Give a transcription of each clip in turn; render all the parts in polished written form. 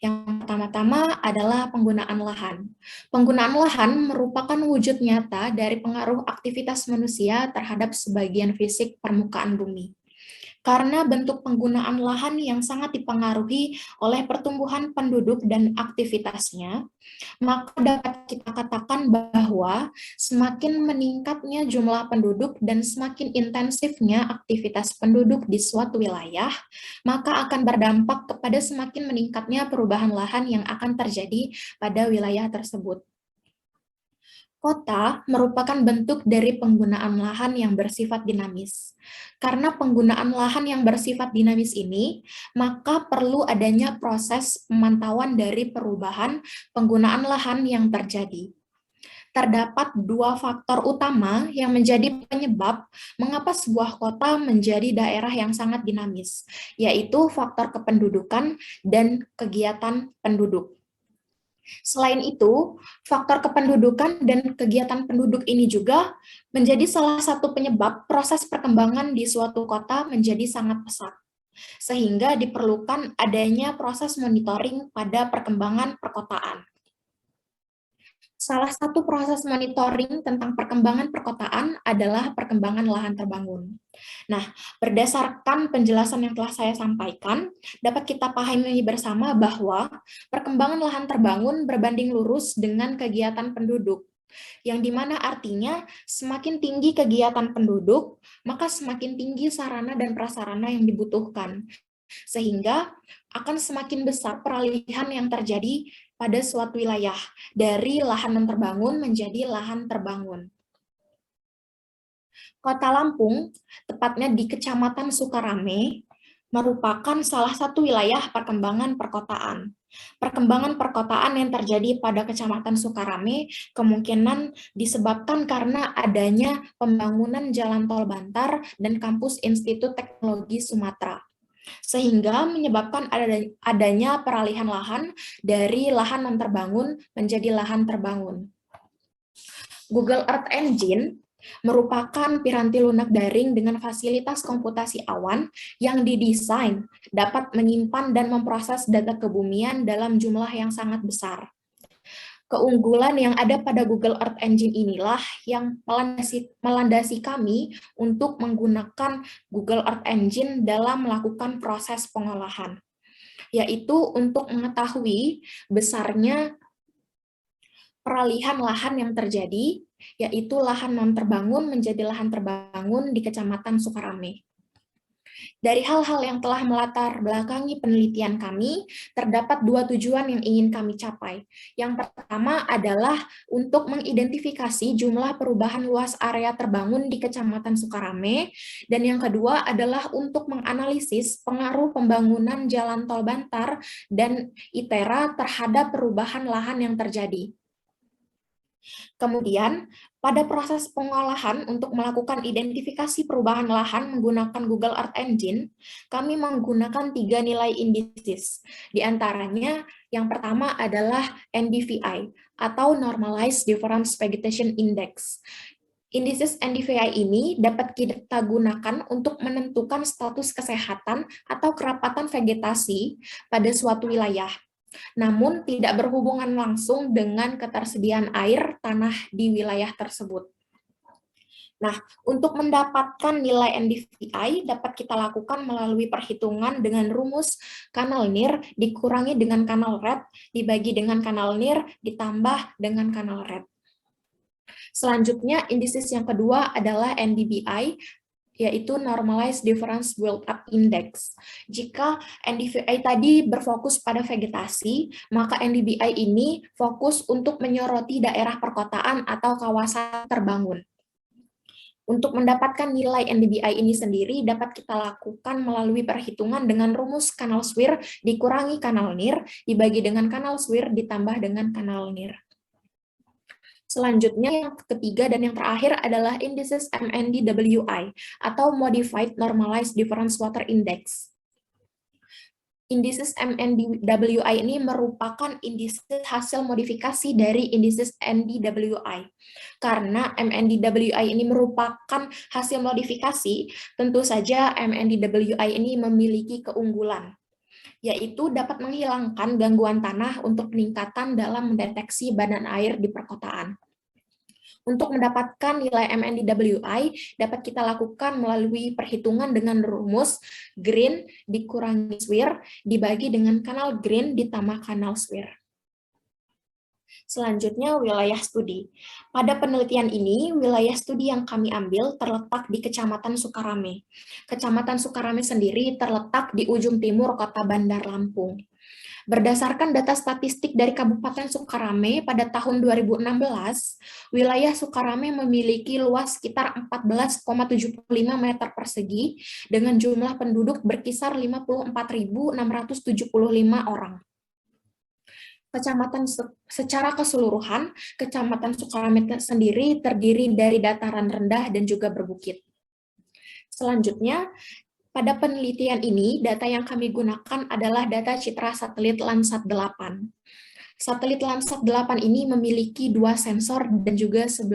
Yang pertama-tama adalah penggunaan lahan. Penggunaan lahan merupakan wujud nyata dari pengaruh aktivitas manusia terhadap sebagian fisik permukaan bumi. Karena bentuk penggunaan lahan yang sangat dipengaruhi oleh pertumbuhan penduduk dan aktivitasnya, maka dapat kita katakan bahwa semakin meningkatnya jumlah penduduk dan semakin intensifnya aktivitas penduduk di suatu wilayah, maka akan berdampak kepada semakin meningkatnya perubahan lahan yang akan terjadi pada wilayah tersebut. Kota merupakan bentuk dari penggunaan lahan yang bersifat dinamis. Karena penggunaan lahan yang bersifat dinamis ini, maka perlu adanya proses pemantauan dari perubahan penggunaan lahan yang terjadi. Terdapat dua faktor utama yang menjadi penyebab mengapa sebuah kota menjadi daerah yang sangat dinamis, yaitu faktor kependudukan dan kegiatan penduduk. Selain itu, faktor kependudukan dan kegiatan penduduk ini juga menjadi salah satu penyebab proses perkembangan di suatu kota menjadi sangat pesat, sehingga diperlukan adanya proses monitoring pada perkembangan perkotaan. Salah satu proses monitoring tentang perkembangan perkotaan adalah perkembangan lahan terbangun. Nah, berdasarkan penjelasan yang telah saya sampaikan, dapat kita pahami bersama bahwa perkembangan lahan terbangun berbanding lurus dengan kegiatan penduduk, yang dimana artinya semakin tinggi kegiatan penduduk, maka semakin tinggi sarana dan prasarana yang dibutuhkan, sehingga akan semakin besar peralihan yang terjadi pada suatu wilayah dari lahan non terbangun menjadi lahan terbangun. Kota Lampung, tepatnya di Kecamatan Sukarame, merupakan salah satu wilayah perkembangan perkotaan. Perkembangan perkotaan yang terjadi pada Kecamatan Sukarame kemungkinan disebabkan karena adanya pembangunan jalan tol Bantar dan kampus Institut Teknologi Sumatera, sehingga menyebabkan adanya peralihan lahan dari lahan non terbangun menjadi lahan terbangun. Google Earth Engine merupakan piranti lunak daring dengan fasilitas komputasi awan yang didesain dapat menyimpan dan memproses data kebumian dalam jumlah yang sangat besar. Keunggulan yang ada pada Google Earth Engine inilah yang melandasi kami untuk menggunakan Google Earth Engine dalam melakukan proses pengolahan, yaitu untuk mengetahui besarnya peralihan lahan yang terjadi, yaitu lahan non terbangun menjadi lahan terbangun di Kecamatan Sukarame. Dari hal-hal yang telah melatar belakangi penelitian kami, terdapat dua tujuan yang ingin kami capai. Yang pertama adalah untuk mengidentifikasi jumlah perubahan luas area terbangun di Kecamatan Sukarame, dan yang kedua adalah untuk menganalisis pengaruh pembangunan Jalan Tol Bantar dan ITERA terhadap perubahan lahan yang terjadi. Kemudian, pada proses pengolahan untuk melakukan identifikasi perubahan lahan menggunakan Google Earth Engine, kami menggunakan 3 nilai indices. Di antaranya, yang pertama adalah NDVI, atau Normalized Difference Vegetation Index. Indices NDVI ini dapat kita gunakan untuk menentukan status kesehatan atau kerapatan vegetasi pada suatu wilayah, namun tidak berhubungan langsung dengan ketersediaan air tanah di wilayah tersebut. Nah, untuk mendapatkan nilai NDVI dapat kita lakukan melalui perhitungan dengan rumus kanal NIR dikurangi dengan kanal RED, dibagi dengan kanal NIR, ditambah dengan kanal RED. Selanjutnya, indices yang kedua adalah NDBI, yaitu Normalized Difference Build-up Index. Jika NDVI tadi berfokus pada vegetasi, maka NDBI ini fokus untuk menyoroti daerah perkotaan atau kawasan terbangun. Untuk mendapatkan nilai NDBI ini sendiri dapat kita lakukan melalui perhitungan dengan rumus kanal SWIR dikurangi kanal NIR, dibagi dengan kanal SWIR ditambah dengan kanal NIR. Selanjutnya, yang ketiga dan yang terakhir adalah indices MNDWI atau Modified Normalized Difference Water Index. Indices MNDWI ini merupakan indices hasil modifikasi dari indices NDWI. Karena MNDWI ini merupakan hasil modifikasi, tentu saja MNDWI ini memiliki keunggulan. yaitu dapat menghilangkan gangguan tanah untuk peningkatan dalam mendeteksi badan air di perkotaan. Untuk mendapatkan nilai MNDWI dapat kita lakukan melalui perhitungan dengan rumus green dikurangi SWIR dibagi dengan kanal green ditambah kanal SWIR. Selanjutnya, wilayah studi. Pada penelitian ini, wilayah studi yang kami ambil terletak di Kecamatan Sukarame. Kecamatan Sukarame sendiri terletak di ujung timur Kota Bandar Lampung. Berdasarkan data statistik dari Kabupaten Sukarame pada tahun 2016, wilayah Sukarame memiliki luas sekitar 14,75 meter persegi dengan jumlah penduduk berkisar 54.675 orang. Kecamatan secara keseluruhan, Kecamatan Sukarame sendiri terdiri dari dataran rendah dan juga berbukit. Selanjutnya, pada penelitian ini, data yang kami gunakan adalah data citra satelit Landsat 8. Satelit Landsat 8 ini memiliki 2 sensor dan juga 11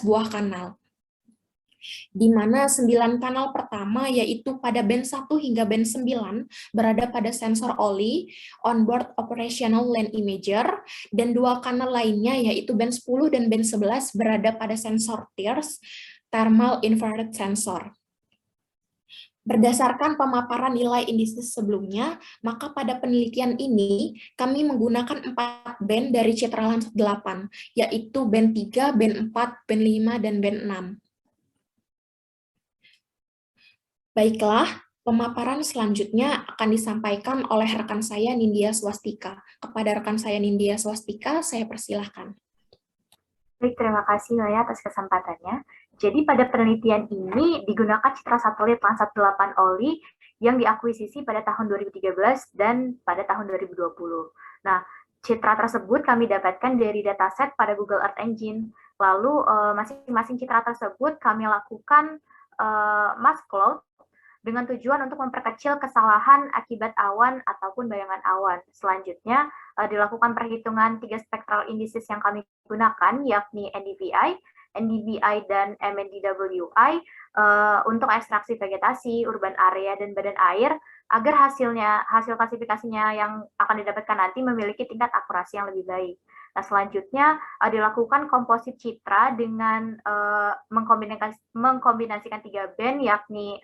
buah kanal. Di mana 9 kanal pertama yaitu pada band 1 hingga band 9 berada pada sensor OLI, Onboard Operational Land Imager, dan 2 kanal lainnya yaitu band 10 dan band 11 berada pada sensor TIRS, Thermal Infrared Sensor. Berdasarkan pemaparan nilai indices sebelumnya, maka pada penelitian ini kami menggunakan 4 band dari citra Landsat 8, yaitu band 3, band 4, band 5, dan band 6. Baiklah, pemaparan selanjutnya akan disampaikan oleh rekan saya Nindya Swastika. Kepada rekan saya Nindya Swastika, saya persilahkan. Baik, terima kasih Naya atas kesempatannya. Jadi pada penelitian ini digunakan citra satelit Landsat 8 OLI yang diakuisisi pada tahun 2013 dan pada tahun 2020. Nah, citra tersebut kami dapatkan dari dataset pada Google Earth Engine. Lalu masing-masing citra tersebut kami lakukan mask cloud dengan tujuan untuk memperkecil kesalahan akibat awan ataupun bayangan awan. Selanjutnya, dilakukan perhitungan 3 spectral indices yang kami gunakan, yakni NDVI, NDBI, dan MNDWI untuk ekstraksi vegetasi, urban area, dan badan air, agar hasil klasifikasinya yang akan didapatkan nanti memiliki tingkat akurasi yang lebih baik. Nah, selanjutnya dilakukan komposit citra dengan mengkombinasikan 3 band, yakni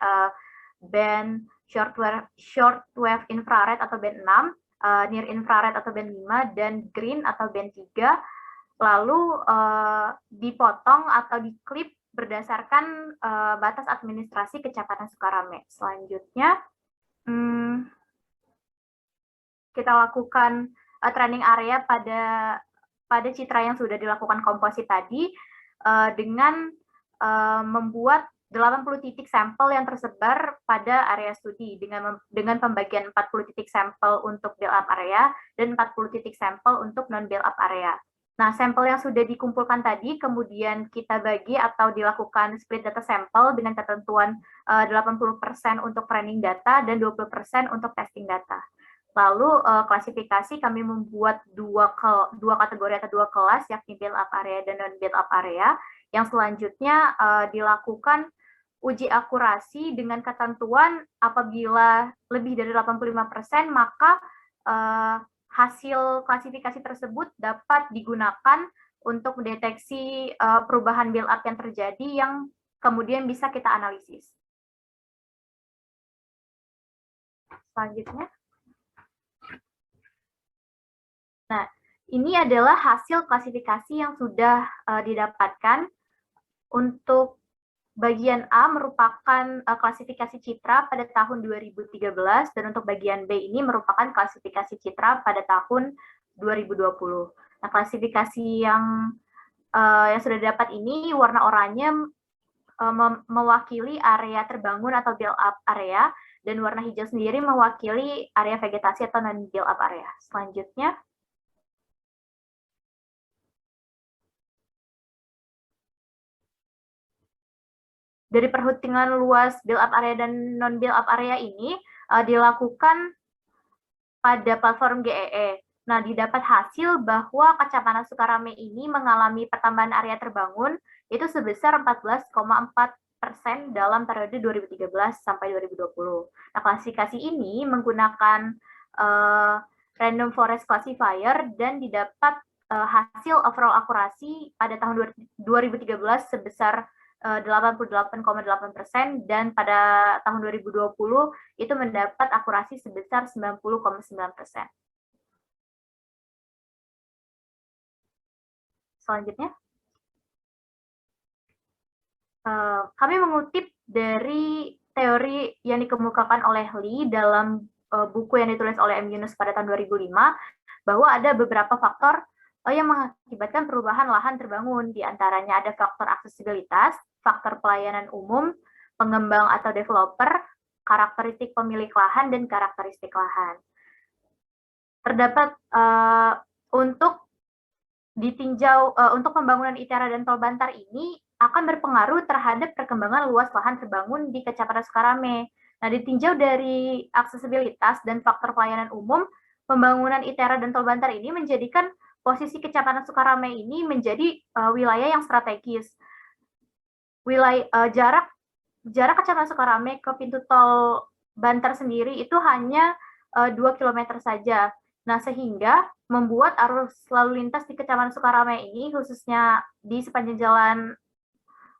band shortwave infrared atau band 6, near infrared atau band 5, dan green atau band 3, lalu dipotong atau diklip berdasarkan batas administrasi Kecamatan Sukarame. Selanjutnya, kita lakukan training area pada citra yang sudah dilakukan komposit tadi dengan membuat 80 titik sampel yang tersebar pada area studi dengan pembagian 40 titik sampel untuk build-up area dan 40 titik sampel untuk non-build-up area. Nah, sampel yang sudah dikumpulkan tadi kemudian kita bagi atau dilakukan split data sampel dengan ketentuan 80% untuk training data dan 20% untuk testing data. Lalu klasifikasi kami membuat dua kategori atau 2 kelas, yakni build-up area dan non-build-up area, yang selanjutnya dilakukan uji akurasi dengan ketentuan apabila lebih dari 85%, maka hasil klasifikasi tersebut dapat digunakan untuk mendeteksi perubahan build-up yang terjadi yang kemudian bisa kita analisis. Selanjutnya. Nah, ini adalah hasil klasifikasi yang sudah didapatkan. Untuk bagian A merupakan klasifikasi citra pada tahun 2013, dan untuk bagian B ini merupakan klasifikasi citra pada tahun 2020. Nah, klasifikasi yang sudah didapat ini, warna oranye mewakili area terbangun atau build-up area, dan warna hijau sendiri mewakili area vegetasi atau non-build-up area. Selanjutnya, dari perhitungan luas build-up area dan non-build-up area ini dilakukan pada platform GEE. Nah, didapat hasil bahwa Kecamatan Sukarame ini mengalami pertambahan area terbangun itu sebesar 14,4%. dalam periode 2013 sampai 2020. Nah, klasifikasi ini menggunakan Random Forest Classifier dan didapat hasil overall akurasi pada tahun 2013 sebesar 88,8% dan pada tahun 2020 itu mendapat akurasi sebesar 90,9%. Selanjutnya, kami mengutip dari teori yang dikemukakan oleh Lee dalam buku yang ditulis oleh M. Yunus pada tahun 2005, bahwa ada beberapa faktor yang mengakibatkan perubahan lahan terbangun. Di antaranya ada faktor aksesibilitas, faktor pelayanan umum, pengembang atau developer, karakteristik pemilik lahan, dan karakteristik lahan. Terdapat untuk ditinjau untuk pembangunan ITERA dan Tol Bantar ini akan berpengaruh terhadap perkembangan luas lahan terbangun di Kecamatan Sukarame. Nah, ditinjau dari aksesibilitas dan faktor pelayanan umum, pembangunan ITERA dan Tol Bantar ini menjadikan posisi Kecamatan Sukarame ini menjadi wilayah yang strategis. Jarak Kecamatan Sukarame ke pintu tol Bantar sendiri itu hanya 2 km saja. Nah, sehingga membuat arus lalu lintas di Kecamatan Sukarame ini, khususnya di sepanjang jalan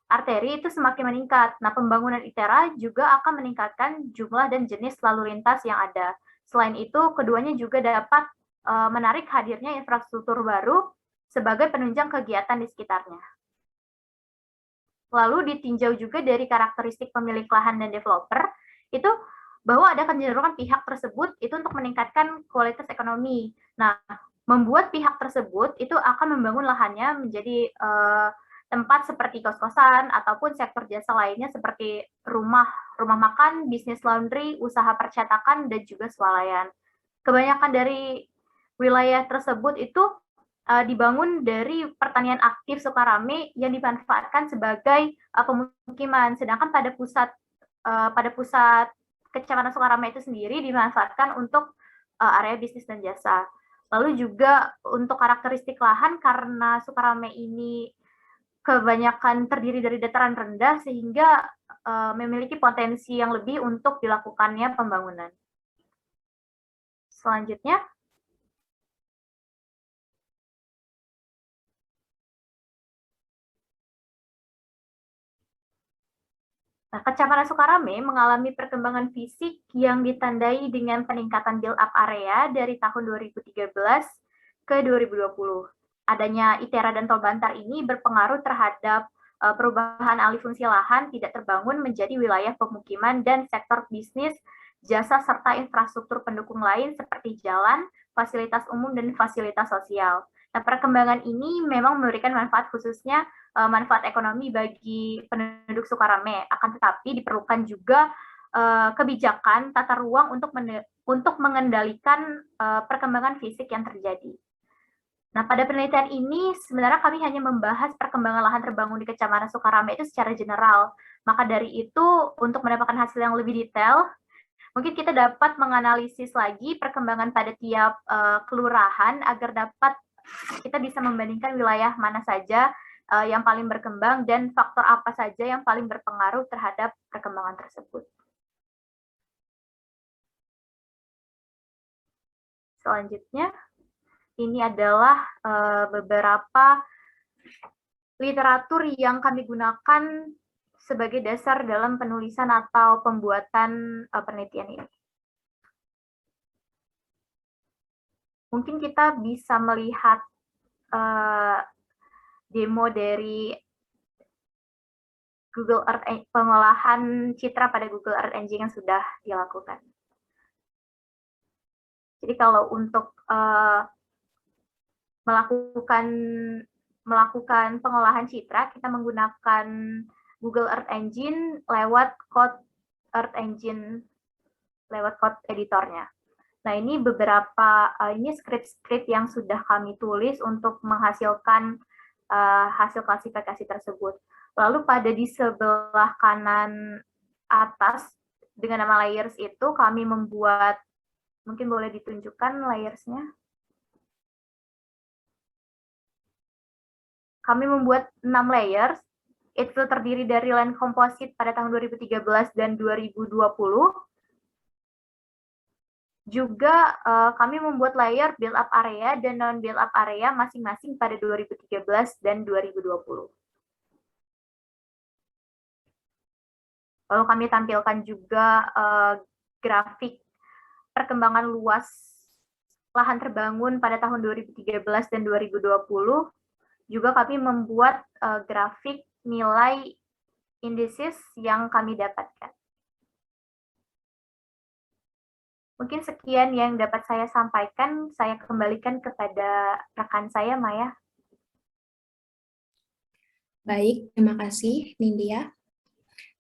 arteri, itu semakin meningkat. Nah, pembangunan ITERA juga akan meningkatkan jumlah dan jenis lalu lintas yang ada. Selain itu, keduanya juga dapat menarik hadirnya infrastruktur baru sebagai penunjang kegiatan di sekitarnya. Lalu ditinjau juga dari karakteristik pemilik lahan dan developer, itu bahwa ada kecenderungan pihak tersebut itu untuk meningkatkan kualitas ekonomi. Nah, membuat pihak tersebut itu akan membangun lahannya menjadi tempat seperti kos-kosan ataupun sektor jasa lainnya seperti rumah makan, bisnis laundry, usaha percetakan, dan juga swalayan. Kebanyakan dari wilayah tersebut itu dibangun dari pertanian aktif Sukarame yang dimanfaatkan sebagai pemukiman, sedangkan pada pusat Kecamatan Sukarame itu sendiri dimanfaatkan untuk area bisnis dan jasa. Lalu juga untuk karakteristik lahan, karena Sukarame ini kebanyakan terdiri dari dataran rendah sehingga memiliki potensi yang lebih untuk dilakukannya pembangunan. Selanjutnya, nah, Kecamatan Sukarame mengalami perkembangan fisik yang ditandai dengan peningkatan build-up area dari tahun 2013 ke 2020. Adanya ITERA dan Tol Bantar ini berpengaruh terhadap perubahan alih fungsi lahan tidak terbangun menjadi wilayah pemukiman dan sektor bisnis, jasa, serta infrastruktur pendukung lain seperti jalan, fasilitas umum, dan fasilitas sosial. Nah, perkembangan ini memang memberikan manfaat, khususnya manfaat ekonomi bagi penduduk Sukarame. Akan tetapi diperlukan juga kebijakan tata ruang untuk mengendalikan perkembangan fisik yang terjadi. Nah, pada penelitian ini sebenarnya kami hanya membahas perkembangan lahan terbangun di Kecamatan Sukarame itu secara general. Maka dari itu, untuk mendapatkan hasil yang lebih detail, mungkin kita dapat menganalisis lagi perkembangan pada tiap kelurahan agar dapat kita bisa membandingkan wilayah mana saja yang paling berkembang dan faktor apa saja yang paling berpengaruh terhadap perkembangan tersebut. Selanjutnya, ini adalah beberapa literatur yang kami gunakan sebagai dasar dalam penulisan atau pembuatan penelitian ini. Mungkin kita bisa melihat demo dari Google Earth, pengolahan citra pada Google Earth Engine yang sudah dilakukan. Jadi kalau untuk melakukan pengolahan citra, kita menggunakan Google Earth Engine lewat code Earth Engine, lewat code editornya. Nah, ini beberapa ini script-script yang sudah kami tulis untuk menghasilkan hasil klasifikasi tersebut. Lalu pada di sebelah kanan atas dengan nama layers itu kami membuat, mungkin boleh ditunjukkan layersnya. Kami membuat 6 layers Itu terdiri dari land composite pada tahun 2013 dan 2020. Juga kami membuat layer build up area dan non build up area masing-masing pada 2013 dan 2020. Lalu kami tampilkan juga grafik perkembangan luas lahan terbangun pada tahun 2013 dan 2020. Juga kami membuat grafik nilai indices yang kami dapatkan. Mungkin sekian yang dapat saya sampaikan. Saya kembalikan kepada rekan saya, Maya. Baik, terima kasih, Nindya.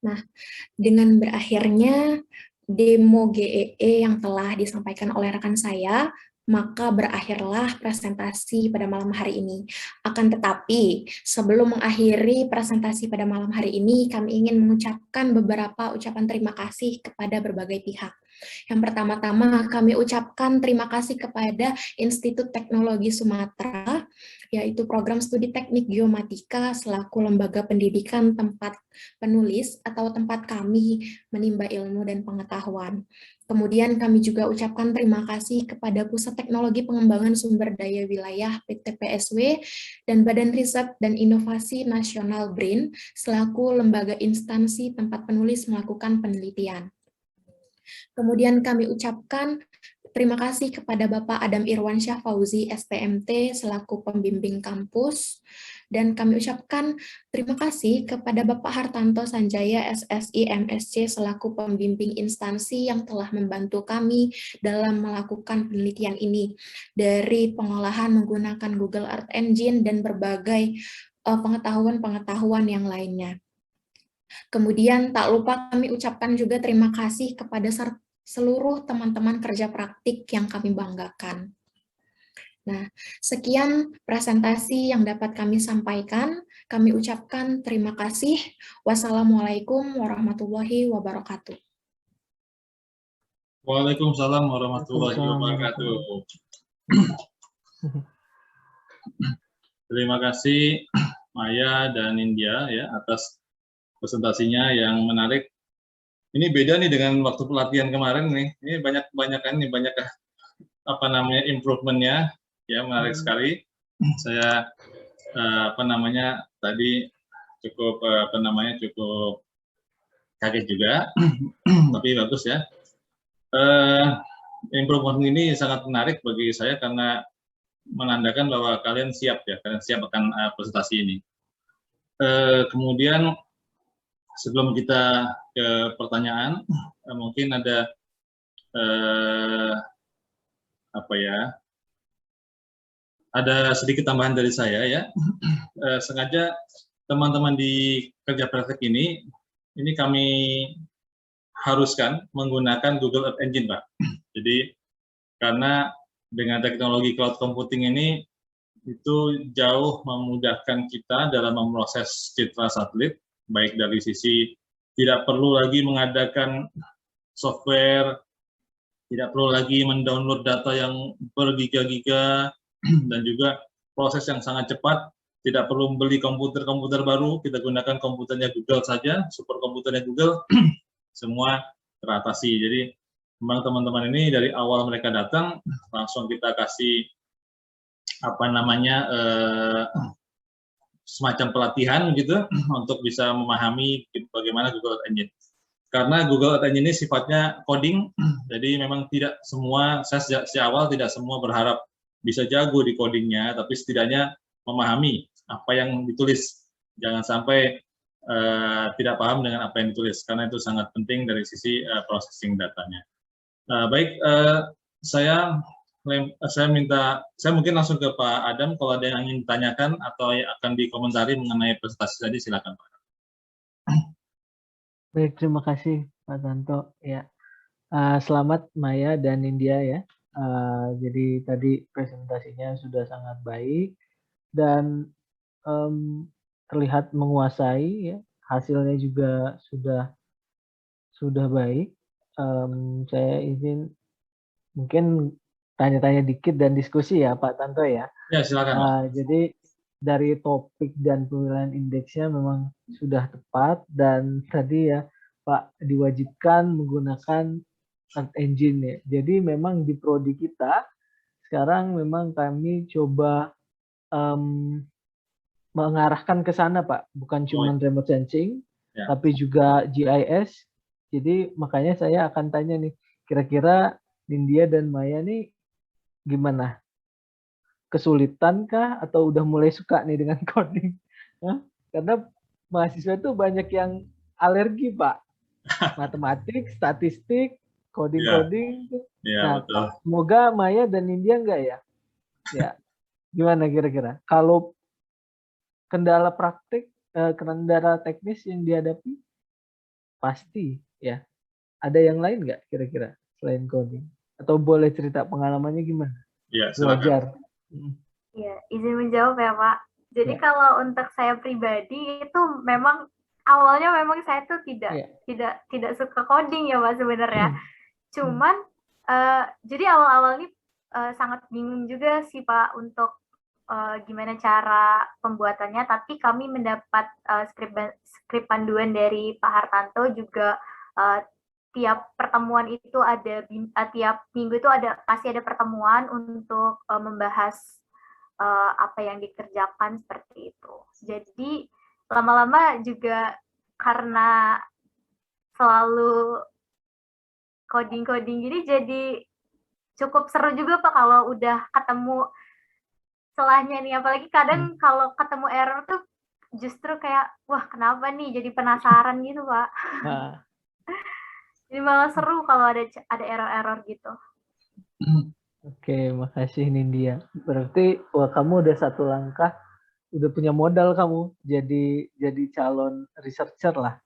Nah, dengan berakhirnya demo GEE yang telah disampaikan oleh rekan saya, maka berakhirlah presentasi pada malam hari ini. Akan tetapi, sebelum mengakhiri presentasi pada malam hari ini, kami ingin mengucapkan beberapa ucapan terima kasih kepada berbagai pihak. Yang pertama-tama, kami ucapkan terima kasih kepada Institut Teknologi Sumatera, yaitu Program Studi Teknik Geomatika selaku lembaga pendidikan tempat penulis atau tempat kami menimba ilmu dan pengetahuan. Kemudian kami juga ucapkan terima kasih kepada Pusat Teknologi Pengembangan Sumber Daya Wilayah PT PSW dan Badan Riset dan Inovasi Nasional BRIN selaku lembaga instansi tempat penulis melakukan penelitian. Kemudian kami ucapkan terima kasih kepada Bapak Adam Irwansyah Fauzi, STMT, selaku pembimbing kampus. Dan kami ucapkan terima kasih kepada Bapak Hartanto Sanjaya, SSI MSC, selaku pembimbing instansi yang telah membantu kami dalam melakukan penelitian ini. Dari pengolahan menggunakan Google Earth Engine dan berbagai pengetahuan-pengetahuan yang lainnya. Kemudian tak lupa kami ucapkan juga terima kasih kepada seluruh teman-teman kerja praktik yang kami banggakan. Nah, sekian presentasi yang dapat kami sampaikan. Kami ucapkan terima kasih. Wassalamualaikum warahmatullahi wabarakatuh. Waalaikumsalam warahmatullahi wabarakatuh. Terima kasih Maya dan Nindya ya atas presentasinya yang menarik. Ini beda nih dengan waktu pelatihan kemarin nih. Ini banyak improvement-nya ya, menarik sekali. Saya tadi cukup cukup kaget juga. Tapi bagus ya. Improvement ini sangat menarik bagi saya karena menandakan bahwa kalian siap akan presentasi ini. Kemudian sebelum kita ke pertanyaan, mungkin ada ada sedikit tambahan dari saya ya. Sengaja teman-teman di kerja praktek ini kami haruskan menggunakan Google Earth Engine, Pak. Jadi karena dengan teknologi cloud computing ini itu jauh memudahkan kita dalam memproses citra satelit, baik dari sisi tidak perlu lagi mengadakan software, tidak perlu lagi mendownload data yang bergiga-giga, dan juga proses yang sangat cepat, tidak perlu membeli komputer baru, kita gunakan komputernya Google saja, superkomputernya Google, semua teratasi. Jadi memang teman-teman ini dari awal mereka datang, langsung kita kasih semacam pelatihan gitu untuk bisa memahami bagaimana Google Earth Engine. Karena Google Earth Engine ini sifatnya coding, jadi memang tidak semua, saya sejak awal tidak semua berharap bisa jago di codingnya, tapi setidaknya memahami apa yang ditulis. Jangan sampai tidak paham dengan apa yang ditulis, karena itu sangat penting dari sisi processing datanya. Baik, saya mungkin langsung ke Pak Adam, kalau ada yang ingin ditanyakan atau yang akan dikomentari mengenai presentasi tadi, silakan Pak. Baik, terima kasih Pak Tanto. Ya, selamat Maya dan Nindya ya. Jadi tadi presentasinya sudah sangat baik dan terlihat menguasai ya. Hasilnya juga sudah baik. Saya izin mungkin tanya-tanya dikit dan diskusi ya Pak Tanto ya. Ya, silakan. Jadi dari topik dan pemilihan indeksnya memang sudah tepat, dan tadi ya Pak diwajibkan menggunakan search engine ya. Jadi memang di prodi kita sekarang memang kami coba mengarahkan ke sana Pak, bukan cuma remote sensing, Ya. tapi juga GIS. Jadi makanya saya akan tanya nih, kira-kira Nindya dan Maya nih gimana? Kesulitan kah atau udah mulai suka nih dengan coding? Hah? Karena mahasiswa itu banyak yang alergi Pak, matematik, statistik, coding-coding. Ya, Nah, betul. semoga Maya dan Nindya enggak ya? Ya, gimana kira-kira? Kalau kendala praktik, kendala teknis yang dihadapi, pasti ya. Ada yang lain nggak kira-kira selain coding? Atau boleh cerita pengalamannya gimana? Ya, silakan. Belajar. Ya, izin menjawab ya Pak. Jadi Ya. kalau untuk saya pribadi itu memang awalnya memang saya tuh tidak suka coding ya Pak sebenarnya. Cuman jadi awal-awal ini sangat bingung juga sih Pak untuk gimana cara pembuatannya, tapi kami mendapat skrip panduan dari Pak Hartanto juga. Tiap pertemuan itu ada tiap minggu itu pasti ada pertemuan untuk membahas apa yang dikerjakan seperti itu. Jadi lama-lama juga karena selalu coding-coding gini jadi cukup seru juga Pak kalau udah ketemu celahnya nih, apalagi kadang kalau ketemu error tuh justru kayak wah kenapa nih, jadi penasaran gitu Pak. Jadi malah seru kalau ada error-error gitu. Oke, makasih Nindya. Berarti wah kamu udah satu langkah, udah punya modal kamu jadi calon researcher lah,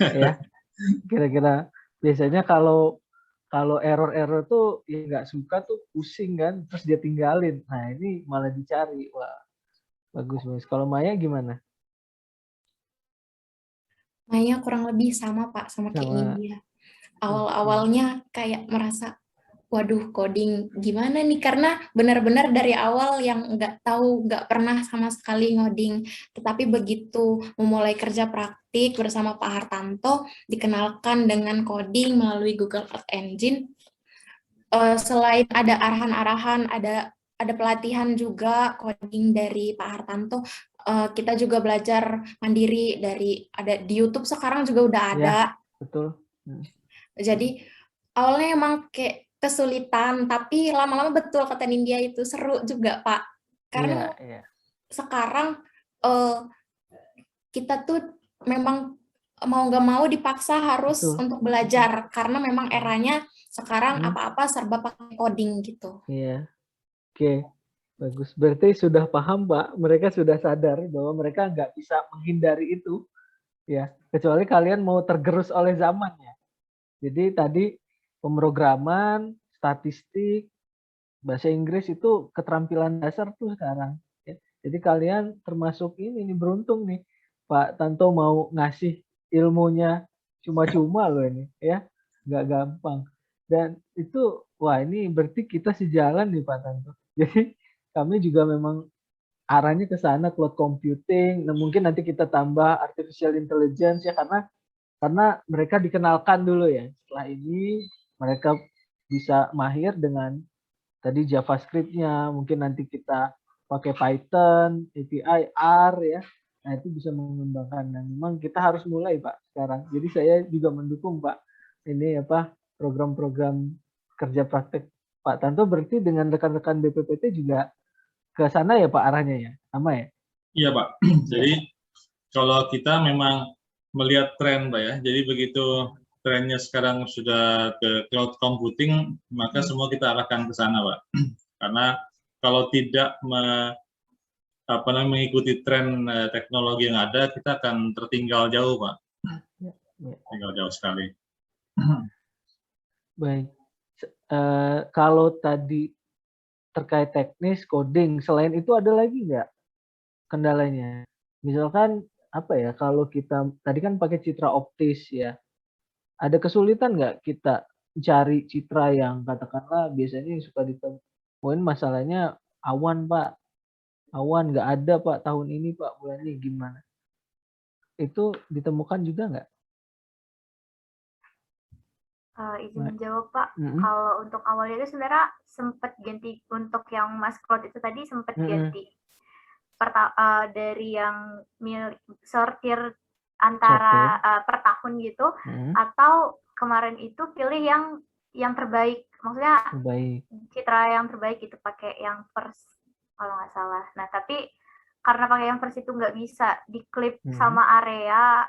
ya. Kira-kira biasanya kalau error tuh ya nggak suka tuh pusing kan, terus dia tinggalin. Nah ini malah dicari, wah bagus mas. Kalau Maya gimana? Maya kurang lebih sama Pak, sama kayak Nindya. Awal-awalnya kayak merasa waduh coding gimana nih, karena benar-benar dari awal yang nggak tahu, nggak pernah sama sekali ngoding. Tetapi begitu memulai kerja praktik bersama Pak Hartanto, dikenalkan dengan coding melalui Google Earth Engine. Selain ada arahan-arahan, ada pelatihan juga coding dari Pak Hartanto, kita juga belajar mandiri ada di YouTube sekarang juga udah ada. Ya, betul. Jadi awalnya emang kayak kesulitan, tapi lama-lama betul kata Nindya itu seru juga Pak. Karena sekarang kita tuh memang mau nggak mau dipaksa harus untuk belajar, karena memang eranya sekarang apa-apa serba pakai coding gitu. Iya, oke, bagus. Berarti sudah paham Pak, mereka sudah sadar bahwa mereka nggak bisa menghindari itu, ya. Kecuali kalian mau tergerus oleh zaman ya. Jadi tadi pemrograman, statistik, bahasa Inggris itu keterampilan dasar tuh sekarang. Ya. Jadi kalian termasuk ini nih beruntung nih, Pak Tanto mau ngasih ilmunya cuma-cuma loh ini, ya nggak gampang. Dan itu wah ini berarti kita sejalan nih Pak Tanto. Jadi kami juga memang arahnya ke sana, cloud computing. Nah mungkin nanti kita tambah artificial intelligence ya, karena mereka dikenalkan dulu ya. Setelah ini mereka bisa mahir dengan tadi JavaScript-nya, mungkin nanti kita pakai Python, API, R ya. Nah itu bisa mengembangkan. Dan memang kita harus mulai Pak sekarang. Jadi saya juga mendukung Pak ini program-program kerja praktek Pak Tanto. Berarti dengan rekan-rekan BPPT juga ke sana ya Pak arahnya ya, sama ya? Iya Pak. Jadi kalau kita memang melihat tren Pak ya, jadi begitu trennya sekarang sudah ke cloud computing, maka semua kita arahkan ke sana Pak. Karena kalau tidak mengikuti tren teknologi yang ada, kita akan tertinggal jauh Pak. Tinggal jauh sekali. Baik. Kalau tadi terkait teknis coding, selain itu ada lagi nggak kendalanya? Misalkan apa ya, kalau kita tadi kan pakai citra optis ya, ada kesulitan nggak kita cari citra yang katakanlah biasanya yang suka ditemuin masalahnya awan Pak, awan nggak ada Pak tahun ini Pak, bulan ini gimana? Itu ditemukan juga nggak? Izin menjawab Pak, Mm-mm. kalau untuk awalnya itu sebenarnya sempat ganti untuk yang Mas Claude itu tadi sempat ganti dari yang sortir antara per tahun gitu, atau kemarin itu pilih yang terbaik, maksudnya Baik. citra yang terbaik itu pakai yang first kalau nggak salah. Nah tapi karena pakai yang first itu nggak bisa diklip sama area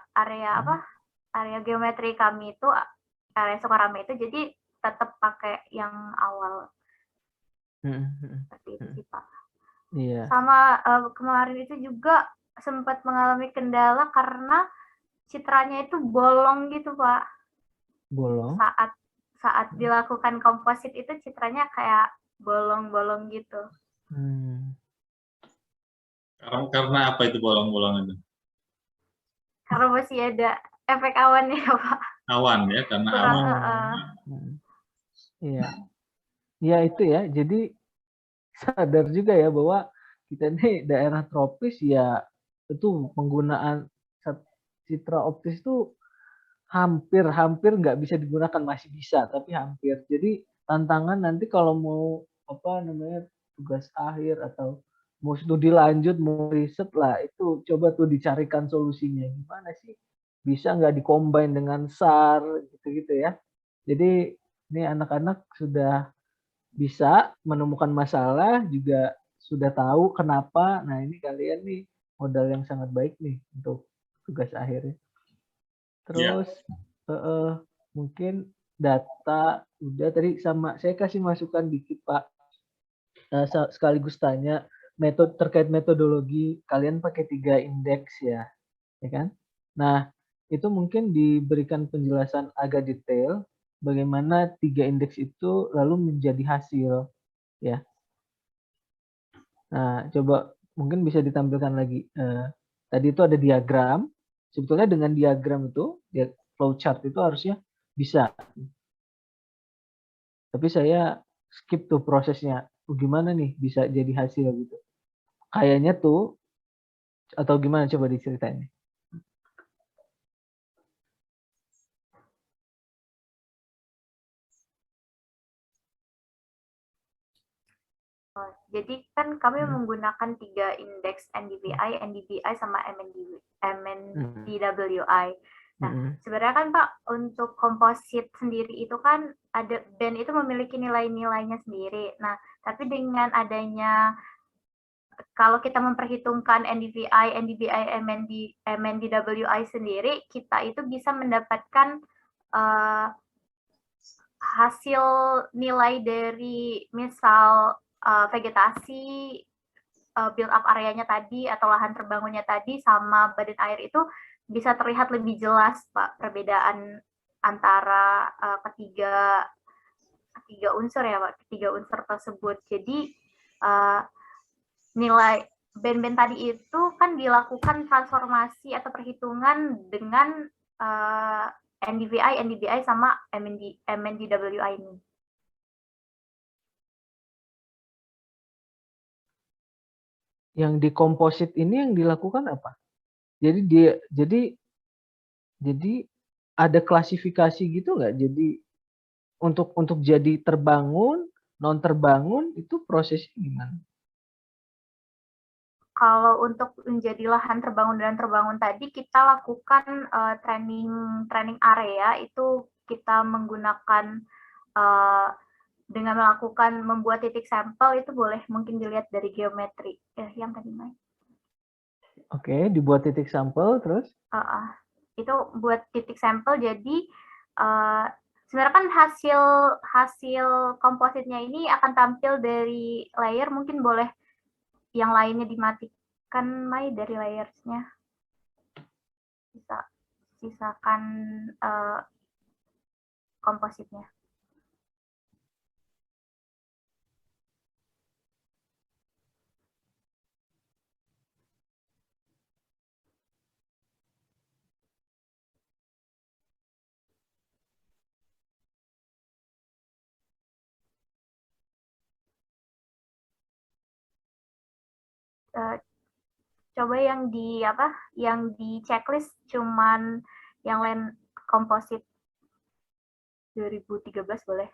geometri kami itu, area Sukarame itu, jadi tetap pakai yang awal. Seperti itu sih Pak. Iya. Sama kemarin itu juga sempat mengalami kendala karena citranya itu bolong gitu Pak. Bolong. Saat dilakukan komposit itu citranya kayak bolong-bolong gitu. Karena apa itu bolong-bolong itu? Karena masih ada efek awan ya Pak. Awan ya, karena kurang, awan. Iya. Ya itu ya, jadi sadar juga ya bahwa kita ini daerah tropis ya, itu penggunaan citra optis itu hampir nggak bisa digunakan, masih bisa tapi hampir. Jadi tantangan nanti kalau mau tugas akhir atau mau studi lanjut, mau riset lah, itu coba tuh dicarikan solusinya gimana sih, bisa nggak dikombin dengan SAR gitu-gitu ya. Jadi ini anak-anak sudah bisa menemukan masalah, juga sudah tahu kenapa. Nah ini kalian nih modal yang sangat baik nih untuk tugas akhirnya. Terus mungkin data udah tadi, sama saya kasih masukan dikit Pak, sekaligus tanya terkait metodologi. Kalian pakai 3 indeks ya kan? Nah itu mungkin diberikan penjelasan agak detail bagaimana 3 indeks itu lalu menjadi hasil ya. Nah coba mungkin bisa ditampilkan lagi. Tadi itu ada diagram. Sebetulnya dengan diagram itu, flowchart itu harusnya bisa. Tapi saya skip tuh prosesnya. Gimana nih bisa jadi hasil gitu. Kayaknya tuh, atau gimana coba diceritain. Jadi kan kami menggunakan 3 indeks, NDVI, NDBI, sama MNDWI. Nah, sebenarnya kan Pak, untuk komposit sendiri itu kan ada band itu memiliki nilai-nilainya sendiri. Nah, tapi dengan adanya, kalau kita memperhitungkan NDVI, NDBI, MNDWI sendiri, kita itu bisa mendapatkan hasil nilai dari misal vegetasi, build up areanya tadi atau lahan terbangunnya tadi sama badan air itu bisa terlihat lebih jelas Pak, perbedaan antara ketiga unsur ya Pak, ketiga unsur tersebut. Jadi nilai band-band tadi itu kan dilakukan transformasi atau perhitungan dengan NDVI, NDBI sama MNDWI ini. Yang di komposit ini yang dilakukan apa? Jadi ada klasifikasi gitu nggak? Jadi untuk jadi terbangun, non terbangun itu prosesnya gimana? Kalau untuk menjadi lahan terbangun dan terbangun tadi, kita lakukan training area, itu kita menggunakan dengan melakukan membuat titik sampel, itu boleh mungkin dilihat dari geometri yang tadi Mai. Oke, dibuat titik sampel terus? Itu buat titik sampel, jadi sebenarnya kan hasil kompositnya ini akan tampil dari layer, mungkin boleh yang lainnya dimatikan Mai dari layersnya. Sisakan kompositnya. Coba yang di checklist cuman yang land composite 2013 boleh.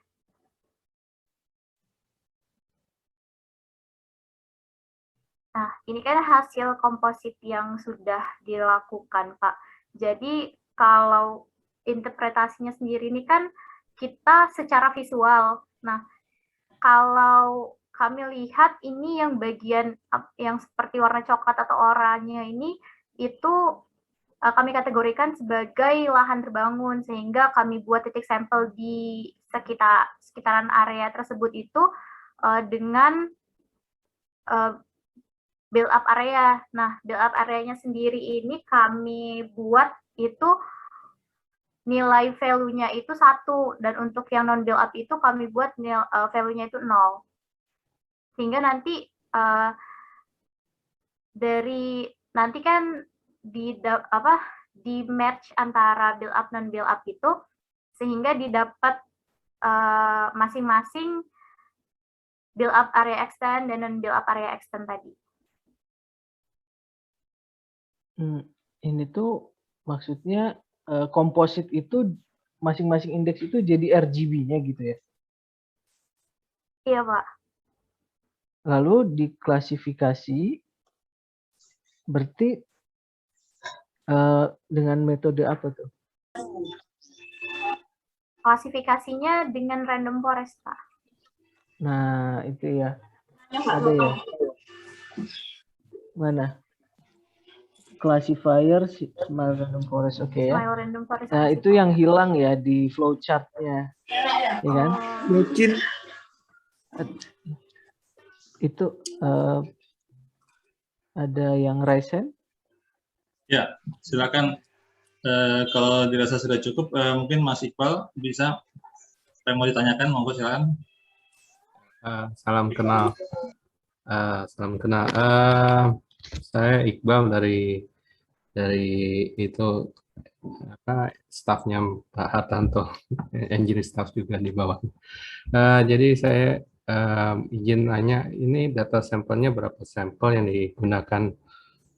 Nah, ini kan hasil komposit yang sudah dilakukan, Pak. Jadi kalau interpretasinya sendiri ini kan kita secara visual. Nah, kalau kami lihat ini yang bagian yang seperti warna coklat atau oranye ini itu kami kategorikan sebagai lahan terbangun, sehingga kami buat titik sampel di sekitaran area tersebut itu dengan build up area. Nah, build up areanya sendiri ini kami buat itu nilai value-nya itu 1, dan untuk yang non build up itu kami buat value-nya itu 0. Sehingga nanti nanti kan di match antara build up non build up itu, sehingga didapat masing-masing build up area extend dan non build up area extend tadi. Ini tuh maksudnya komposit itu masing-masing indeks itu jadi RGB-nya gitu ya? Iya, Pak. Lalu diklasifikasi berarti dengan metode apa tuh? Klasifikasinya dengan random forest, Pak. Nah, itu ya. Ada ya. Mana? Classifier small random forest, oke ya. Random forest. Nah, itu yang hilang ya di flowchart-nya. Ya kan? Mungkin Itu ada yang raise hand? Ya, silakan. Kalau dirasa sudah cukup, mungkin Mas Iqbal bisa apa yang mau ditanyakan, monggo silakan. Salam kenal. Salam kenal. Saya Iqbal dari itu stafnya Pak Hartanto, engineer staff juga di bawah. Jadi saya izin nanya, ini data sampelnya berapa sampel yang digunakan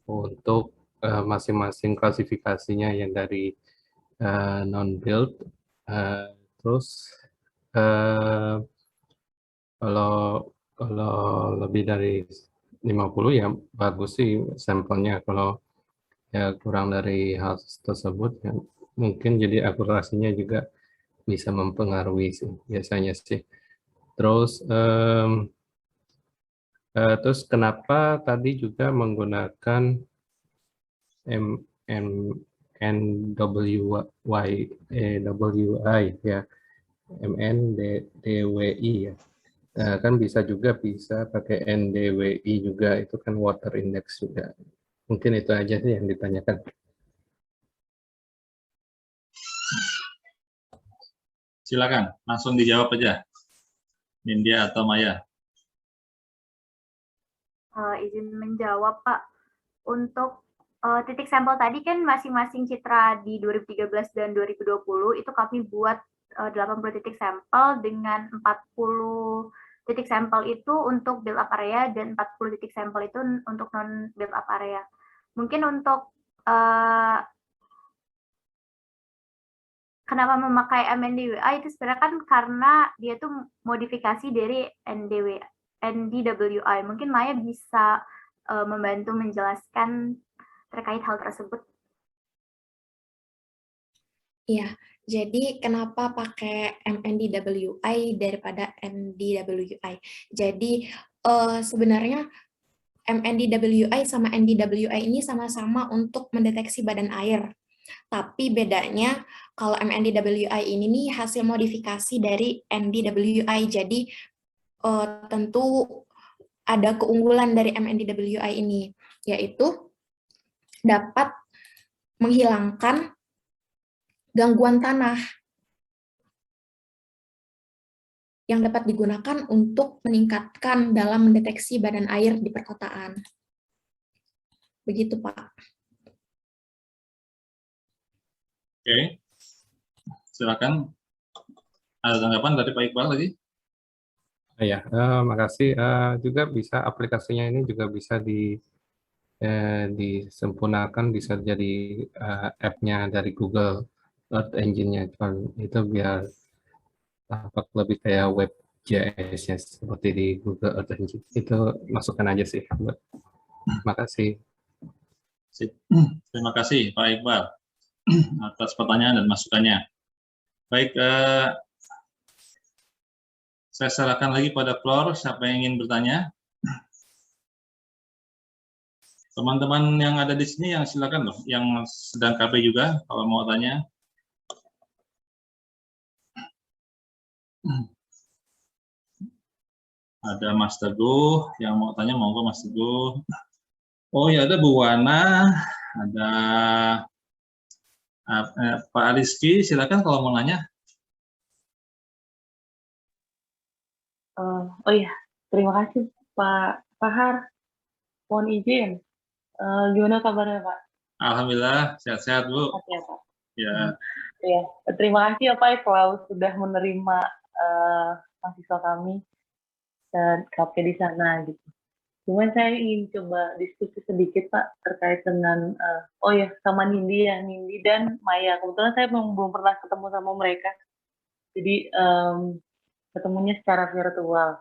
untuk masing-masing klasifikasinya, yang dari non build, terus kalau lebih dari 50 ya bagus sih sampelnya. Kalau ya kurang dari hal tersebut ya mungkin jadi akurasinya juga bisa mempengaruhi sih biasanya sih. Terus kenapa tadi juga menggunakan NWI ya, MNDWI ya. Kan bisa pakai NDWI juga, itu kan water index juga. Mungkin itu aja sih yang ditanyakan. Silakan, langsung dijawab aja, Nindya atau Maya. Izin menjawab, Pak. Untuk titik sampel tadi kan masing-masing citra di 2013 dan 2020 itu kami buat 80 titik sampel dengan 40 titik sampel itu untuk build up area dan 40 titik sampel itu untuk non build up area. Mungkin untuk kenapa memakai MNDWI itu sebenarnya kan karena dia tuh modifikasi dari NDWI. Mungkin Maya bisa membantu menjelaskan terkait hal tersebut. Iya, jadi kenapa pakai MNDWI daripada NDWI? Jadi sebenarnya MNDWI sama NDWI ini sama-sama untuk mendeteksi badan air. Tapi bedanya kalau MNDWI ini nih hasil modifikasi dari NDWI. Jadi tentu ada keunggulan dari MNDWI ini, yaitu dapat menghilangkan gangguan tanah yang dapat digunakan untuk meningkatkan dalam mendeteksi badan air di perkotaan. Begitu, Pak. Oke, silakan. Ada tanggapan dari Pak Iqbal lagi? Ya, makasih. Juga bisa aplikasinya ini juga bisa disempurnakan bisa jadi app-nya dari Google Earth Engine-nya itu biar tampak lebih kayak web.js ya seperti di Google Earth Engine. Itu masukan aja sih. Makasih. Terima kasih Pak Iqbal atas pertanyaan dan masukannya. Baik, saya serahkan lagi pada floor, siapa yang ingin bertanya? Teman-teman yang ada di sini yang silakan loh, yang sedang KB juga kalau mau tanya. Ada Mas Teguh yang mau tanya, monggo Mas Teguh. Oh ya, ada Bu Wana, ada Pak Rizky, silakan kalau mau nanya. Oh iya, terima kasih Pak Fahar. Mohon izin, gimana kabarnya Pak? Alhamdulillah, sehat-sehat Bu. Sehat ya Pak? Ya, Ya, terima kasih ya Pak selalu sudah menerima mahasiswa kami dan KP di sana gitu. Cuman saya ingin coba diskusi sedikit Pak terkait dengan oh ya sama Nindi ya, Nindi dan Maya. Kebetulan saya belum pernah ketemu sama mereka, jadi ketemunya secara virtual.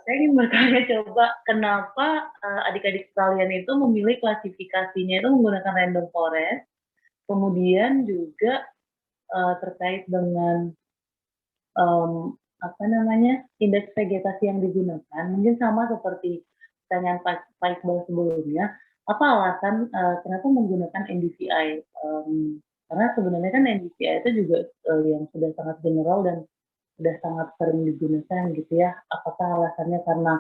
Saya ingin bertanya coba kenapa adik-adik sekalian itu memilih klasifikasinya itu menggunakan random forest, kemudian juga terkait dengan apa namanya indeks vegetasi yang digunakan, mungkin sama seperti pertanyaan Pak Iqbal sebelumnya, apa alasan kenapa menggunakan NDVI? Karena sebenarnya kan NDVI itu juga yang sudah sangat general dan sudah sangat sering digunakan gitu ya. Apakah alasannya karena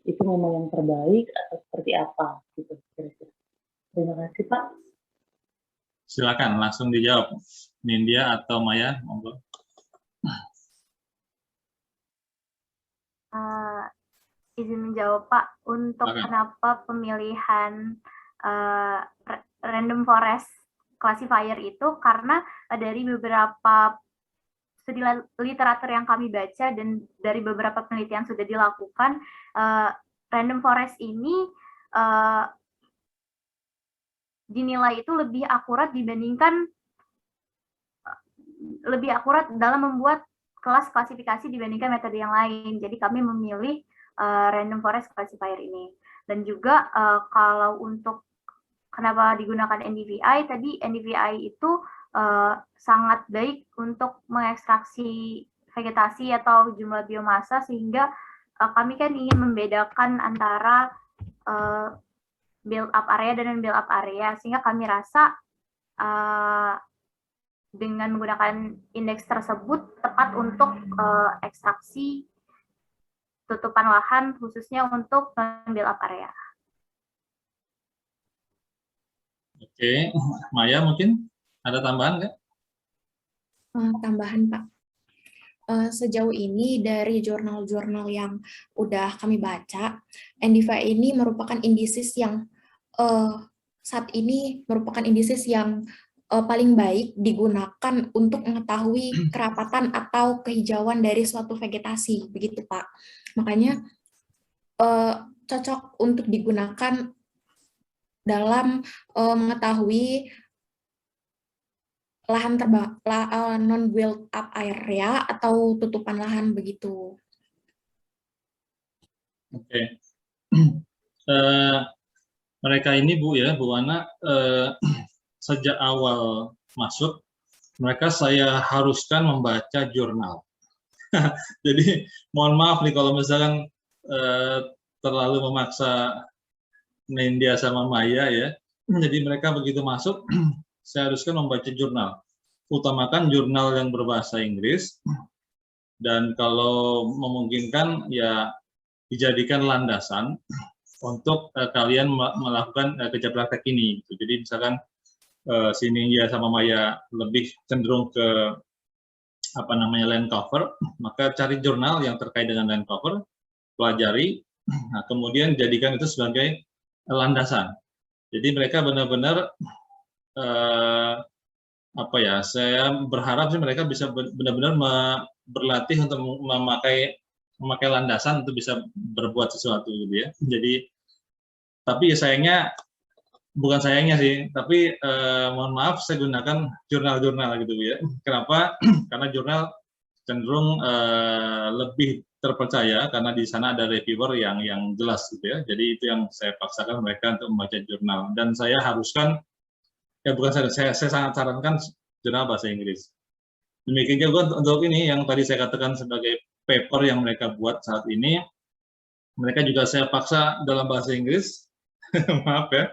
itu memang yang terbaik atau seperti apa gitu kira-kira. Terima kasih Pak. silakan langsung dijawab. Nindya atau Maya, monggo. Izin menjawab Pak, untuk Silakan. kenapa pemilihan random forest classifier itu karena dari beberapa studi literatur yang kami baca dan dari beberapa penelitian sudah dilakukan, random forest ini dinilai itu lebih akurat dalam membuat kelas klasifikasi dibandingkan metode yang lain. Jadi kami memilih random forest classifier ini. Dan juga kalau untuk kenapa digunakan NDVI, tadi NDVI itu sangat baik untuk mengekstraksi vegetasi atau jumlah biomasa, sehingga kami kan ingin membedakan antara build up area dan build up area, sehingga kami rasa dengan menggunakan indeks tersebut tepat untuk ekstraksi tutupan lahan khususnya untuk build up area. Oke, Maya mungkin ada tambahan nggak? Tambahan Pak. Sejauh ini dari jurnal-jurnal yang udah kami baca, NDVI ini merupakan indices yang saat ini merupakan indices yang paling baik digunakan untuk mengetahui kerapatan atau kehijauan dari suatu vegetasi, begitu Pak. Makanya cocok untuk digunakan dalam mengetahui lahan non build up area atau tutupan lahan begitu. Oke. Mereka ini Bu ya, Bu Wana, sejak awal masuk, mereka saya haruskan membaca jurnal. Jadi mohon maaf nih kalau misalkan terlalu memaksa Nindya sama Maya ya. Jadi mereka begitu masuk, saya haruskan membaca jurnal. Utamakan jurnal yang berbahasa Inggris, dan kalau memungkinkan ya dijadikan landasan untuk kalian melakukan kerja praktek ini. Jadi misalkan si Nindya sama Maya lebih cenderung ke land cover, maka cari jurnal yang terkait dengan land cover, pelajari, nah, kemudian jadikan itu sebagai landasan. Jadi mereka benar-benar saya berharap sih mereka bisa benar-benar berlatih untuk memakai landasan untuk bisa berbuat sesuatu gitu ya. Jadi Tapi sayangnya, bukan sayangnya sih, tapi mohon maaf saya gunakan jurnal-jurnal gitu ya. Kenapa? Karena jurnal cenderung lebih terpercaya karena di sana ada reviewer yang jelas gitu ya. Jadi itu yang saya paksakan mereka untuk membaca jurnal, dan saya haruskan, ya bukan saya sangat sarankan jurnal bahasa Inggris. Demikian juga untuk ini yang tadi saya katakan sebagai paper yang mereka buat saat ini, mereka juga saya paksa dalam bahasa Inggris. Maaf ya.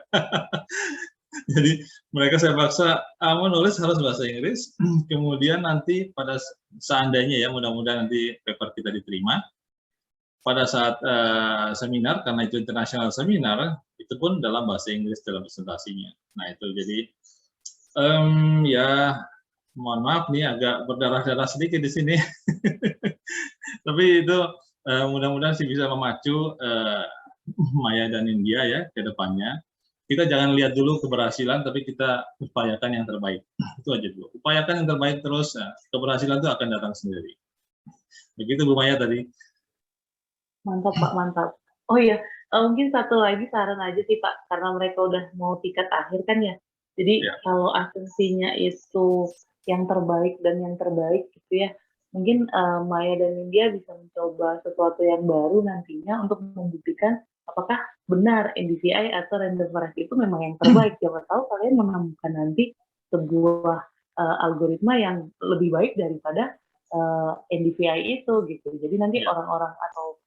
Jadi mereka saya paksa menulis harus bahasa Inggris. Kemudian nanti pada seandainya ya, mudah-mudahan nanti paper kita diterima, pada saat seminar, karena itu internasional seminar, itu pun dalam bahasa Inggris dalam presentasinya. Nah itu jadi ya mohon maaf nih agak berdarah-darah sedikit di sini. Tapi itu mudah-mudahan sih bisa memacu Maya dan India ya ke depannya. Kita jangan lihat dulu keberhasilan, tapi kita upayakan yang terbaik. Itu aja dulu. Upayakan yang terbaik terus, keberhasilan itu akan datang sendiri. Begitu Bu Maya tadi. Mantap Pak, mantap. Oh iya, mungkin satu lagi saran aja sih Pak, karena mereka udah mau tingkat akhir kan ya. Jadi kalau asumsinya itu yang terbaik dan yang terbaik gitu ya, mungkin Maya dan India bisa mencoba sesuatu yang baru nantinya untuk membuktikan apakah benar NDVI atau random variety itu memang yang terbaik. Siapa tahu kalian menemukan nanti sebuah algoritma yang lebih baik daripada NDVI itu gitu. Jadi nanti orang-orang atau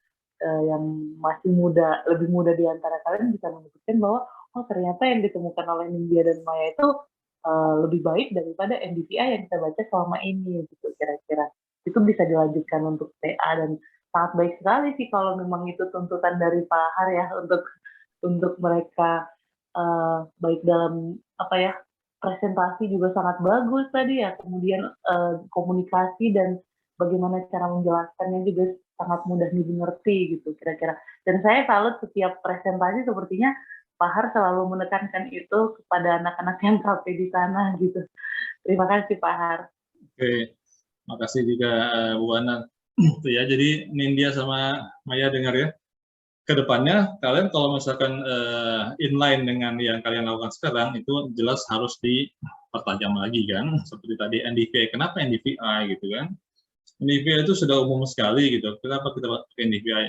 yang masih muda, lebih muda di antara kalian bisa membuktikan bahwa oh ternyata yang ditemukan oleh India dan Maya itu lebih baik daripada NDVI yang kita baca selama ini gitu kira-kira. Itu bisa dilanjutkan untuk TA dan sangat baik sekali sih kalau memang itu tuntutan dari Pak Har ya untuk mereka baik dalam apa ya presentasi juga sangat bagus tadi ya, kemudian komunikasi dan bagaimana cara menjelaskannya juga sangat mudah dimengerti gitu kira-kira. Dan saya salut setiap presentasi sepertinya Pak Har selalu menekankan itu kepada anak-anak yang KP di sana gitu. Terima kasih Pak Har. Oke, makasih juga Bu Ana. Itu ya, jadi Nindya sama Maya dengar ya. Kedepannya kalian kalau misalkan inline dengan yang kalian lakukan sekarang itu jelas harus dipertajam lagi kan. Seperti tadi NDVI, kenapa NDVI gitu kan? NDVI itu sudah umum sekali gitu. Kenapa kita pakai NDVI?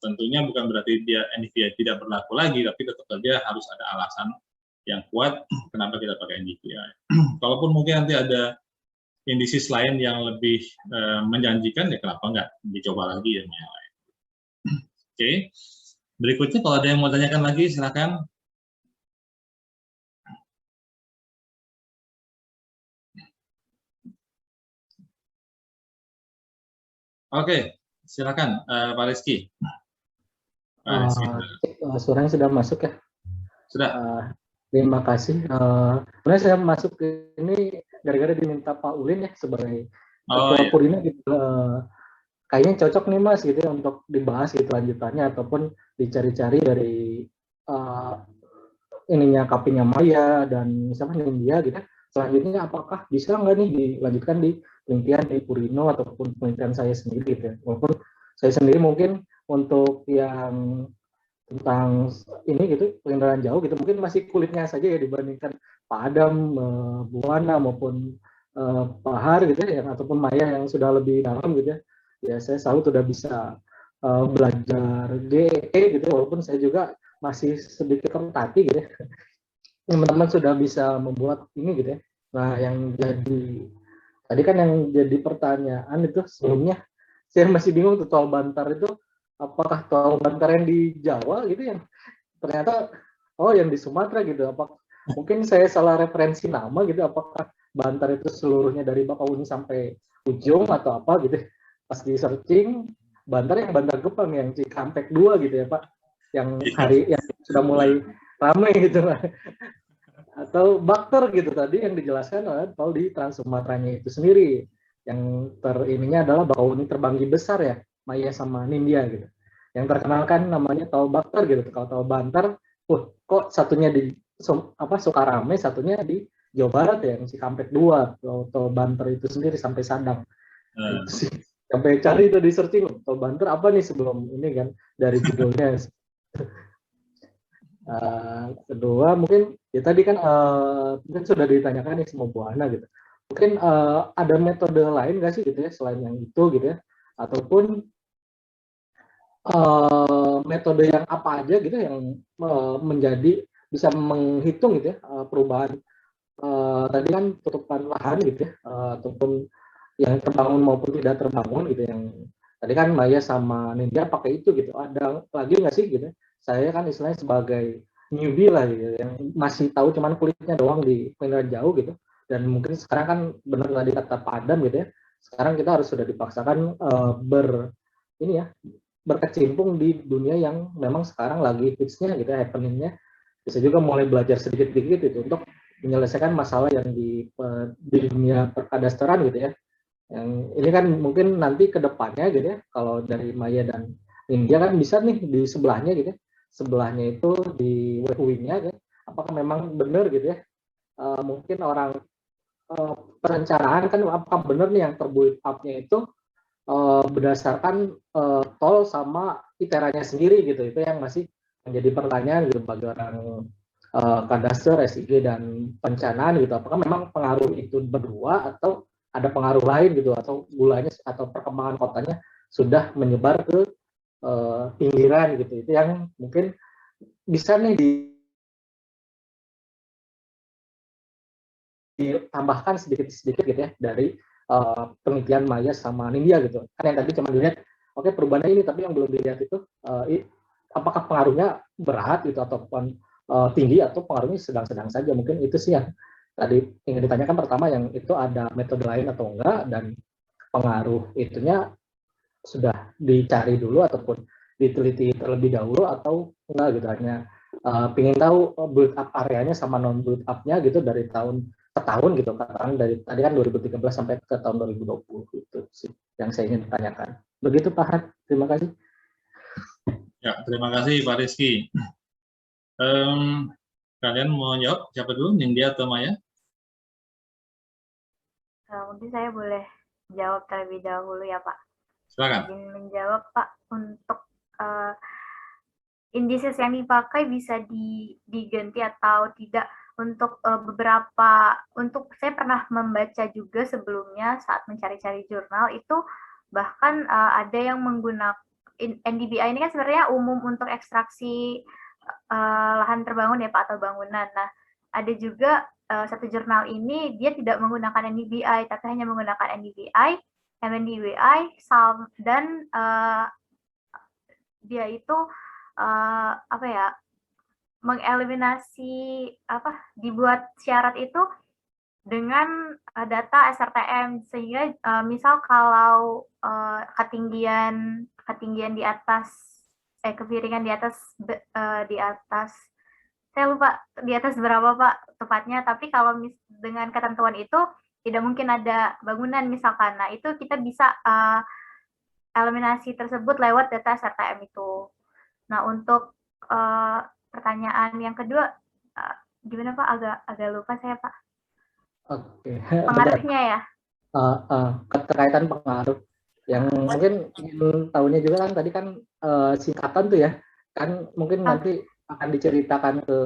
Tentunya bukan berarti dia NDVI tidak berlaku lagi, tapi tetap saja harus ada alasan yang kuat kenapa kita pakai NDVI. Kalaupun mungkin nanti ada indisis lain yang lebih menjanjikan, ya kenapa nggak dicoba lagi yang lain. Oke, berikutnya kalau ada yang mau tanyakan lagi silakan. Oke, silakan Pak Rizky. Suaranya sudah masuk ya? Sudah. Terima kasih. Sebenarnya saya masuk ke ini gara-gara diminta Pak Ulin ya sebagai ketua Purina gitu. Kayaknya cocok nih Mas gitu ya untuk dibahas gitu lanjutannya ataupun dicari-cari dari ininya KP-nya Maya dan misalnya India gitu. Selanjutnya apakah bisa nggak nih dilanjutkan di penelitian di Purino ataupun penelitian saya sendiri gitu ya. Walaupun saya sendiri mungkin untuk yang tentang ini gitu pengendalian jauh gitu mungkin masih kulitnya saja ya dibandingkan Pak Adam, Bu Ana maupun Pak Har gitu ya, ataupun Maya yang sudah lebih dalam gitu ya. Ya saya selalu sudah bisa belajar GE gitu walaupun saya juga masih sedikit tertatih gitu ya. Teman-teman sudah bisa membuat ini gitu ya. Nah yang jadi tadi kan yang jadi pertanyaan itu sebelumnya saya masih bingung tuh tol Bantar itu apakah tol Bantar yang di Jawa gitu yang ternyata yang di Sumatera gitu. Apa mungkin saya salah referensi nama gitu, apakah Bantar itu seluruhnya dari Bakauheni sampai ujung atau apa gitu. Pas di searching Bantar yang Bantar Gebang yang Cikampek 2 gitu ya Pak, yang hari yang sudah mulai ramai gitu atau Bakter gitu tadi yang dijelaskan oleh tol di Trans Sumateranya itu sendiri yang ininya adalah Bakauheni Terbanggi Besar ya Maya sama Nindya gitu. Yang terkenal kan namanya tol Bakter gitu. Kalau tol Bantar, kok satunya di Sukarame, satunya di Jawa Barat ya, yang Cikampek 2. Tol Bantar itu sendiri sampai Sadang. Itu sih. Sampai cari itu di searching tol Bantar apa nih sebelum ini kan dari judulnya. Kedua mungkin ya tadi kan mungkin sudah ditanyakan nih semua Bu Ana gitu. Mungkin ada metode lain nggak sih gitu ya selain yang itu gitu ya, ataupun metode yang apa aja gitu yang menjadi bisa menghitung gitu ya perubahan tadi kan tutupan lahan gitu ya, ataupun yang terbangun maupun tidak terbangun gitu, yang tadi kan Maya sama Nindya pakai itu gitu. Ada lagi nggak sih gitu? Saya kan istilahnya sebagai newbie lah gitu, yang masih tahu cuman kulitnya doang di penilaian jauh gitu. Dan mungkin sekarang kan benar tadi kata Pak Adam gitu ya. Sekarang kita harus sudah dipaksakan ini ya berkecimpung di dunia yang memang sekarang lagi hitsnya gitu, happeningnya. Bisa juga mulai belajar sedikit-sedikit itu untuk menyelesaikan masalah yang di dunia perkadasteran gitu ya. Yang ini kan mungkin nanti ke depannya gitu ya, kalau dari Maya dan India kan bisa nih di sebelahnya gitu ya. Sebelahnya itu di wing-nya gitu. Apakah memang benar gitu ya? Mungkin orang perencanaan kan apakah benar nih yang terbuild up-nya itu berdasarkan tol sama iteranya sendiri gitu. Itu yang masih menjadi pertanyaan gitu bagi orang kadaster, SIG dan perencanaan gitu. Apakah memang pengaruh itu berdua atau ada pengaruh lain gitu, atau gulanya atau perkembangan kotanya sudah menyebar ke pinggiran gitu. Itu yang mungkin bisa nih ditambahkan sedikit-sedikit gitu ya dari penelitian Maya sama Nindya gitu. Kan yang tadi cuma dilihat oke perubahannya ini, tapi yang belum dilihat itu apakah pengaruhnya berat gitu ataupun tinggi, atau pengaruhnya sedang-sedang saja. Mungkin itu sih yang tadi ingin ditanyakan pertama, yang itu ada metode lain atau enggak, dan pengaruh itunya sudah dicari dulu ataupun diteliti terlebih dahulu atau enggak gitu. Hanya ingin tahu build up areanya sama non build up-nya gitu dari tahun ke tahun gitu, katakan dari tadi kan 2013 sampai ke tahun 2020 itu sih yang saya ingin tanyakan. Begitu Pak Had, terima kasih. Ya, terima kasih Pak Rizky. Kalian mau jawab siapa dulu, Nindya atau Maya? Mungkin saya boleh jawab terlebih dahulu ya Pak. Silakan. Izin menjawab Pak, untuk indices yang dipakai bisa diganti atau tidak. Untuk beberapa, untuk saya pernah membaca juga sebelumnya saat mencari-cari jurnal itu, bahkan ada yang menggunakan NDBI ini kan sebenarnya umum untuk ekstraksi lahan terbangun ya Pak, atau bangunan. Nah, ada juga satu jurnal ini dia tidak menggunakan NDBI, tapi hanya menggunakan NDBI, MNDBI, SALM, dan dia itu apa ya, mengeliminasi dibuat syarat itu dengan data SRTM, sehingga misal kalau ketinggian di atas kepiringan di atas saya lupa di atas berapa Pak tepatnya, tapi kalau dengan ketentuan itu tidak mungkin ada bangunan misalkan. Nah, itu kita bisa eliminasi tersebut lewat data SRTM itu. Nah, untuk pertanyaan yang kedua, gimana Pak? Agak lupa saya Pak. Oke. Pengaruhnya ya? Keterkaitan pengaruh. Yang mungkin tahunya juga kan tadi kan singkatan tuh ya. Kan mungkin nanti akan diceritakan ke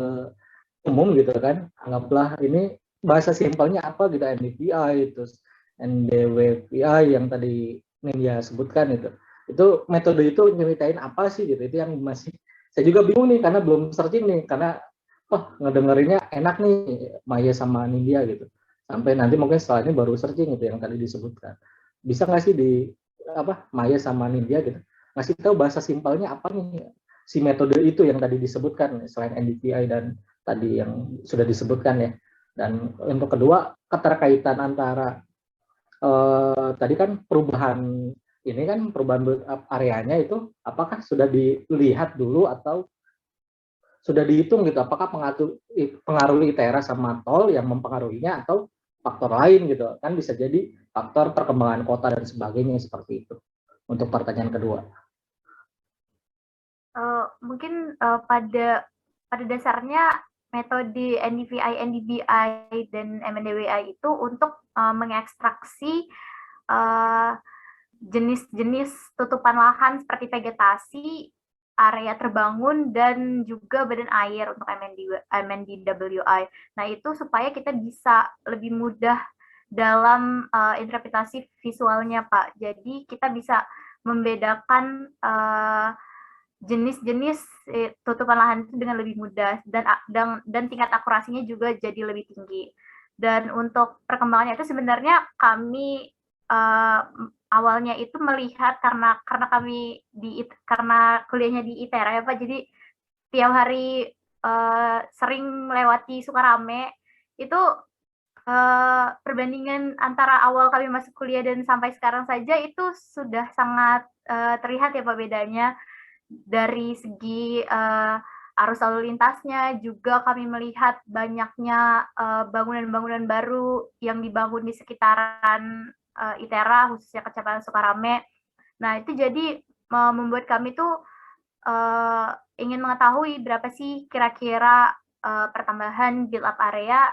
umum gitu kan. Anggaplah ini bahasa simpelnya apa gitu, NDVI, terus NDWPI yang tadi Nindya sebutkan itu. Itu metode itu nyeritain apa sih gitu. Itu yang masih saya juga bingung nih karena belum searching nih, karena ngedengerinnya enak nih Maya sama Nindya gitu. Sampai nanti mungkin setelah ini baru searching itu yang tadi disebutkan. Bisa nggak sih di Maya sama Nindya gitu ngasih tahu bahasa simpelnya apa nih si metode itu yang tadi disebutkan selain NDVI dan tadi yang sudah disebutkan ya. Dan untuk kedua, keterkaitan antara tadi kan perubahan ini kan perubahan build up areanya itu apakah sudah dilihat dulu atau sudah dihitung gitu, apakah pengaruh ITERA sama tol yang mempengaruhinya atau faktor lain gitu. Kan bisa jadi faktor perkembangan kota dan sebagainya seperti itu. Untuk pertanyaan kedua. Mungkin pada dasarnya metode NDVI, NDBI, dan MNDWI itu untuk mengekstraksi jenis-jenis tutupan lahan seperti vegetasi area terbangun dan juga badan air untuk MNDWI. Nah, itu supaya kita bisa lebih mudah dalam interpretasi visualnya, Pak. Jadi kita bisa membedakan jenis-jenis tutupan lahan itu dengan lebih mudah, dan tingkat akurasinya juga jadi lebih tinggi. Dan untuk perkembangannya itu sebenarnya kami awalnya itu melihat karena kami karena kuliahnya di ITERA ya Pak, jadi tiap hari sering melewati Sukarame itu, perbandingan antara awal kami masuk kuliah dan sampai sekarang saja itu sudah sangat terlihat ya Pak bedanya. Dari segi arus lalu lintasnya juga kami melihat banyaknya bangunan-bangunan baru yang dibangun di sekitaran ITERA, khususnya Kecamatan Sukarame. Nah, itu jadi membuat kami tuh ingin mengetahui berapa sih kira-kira pertambahan build up area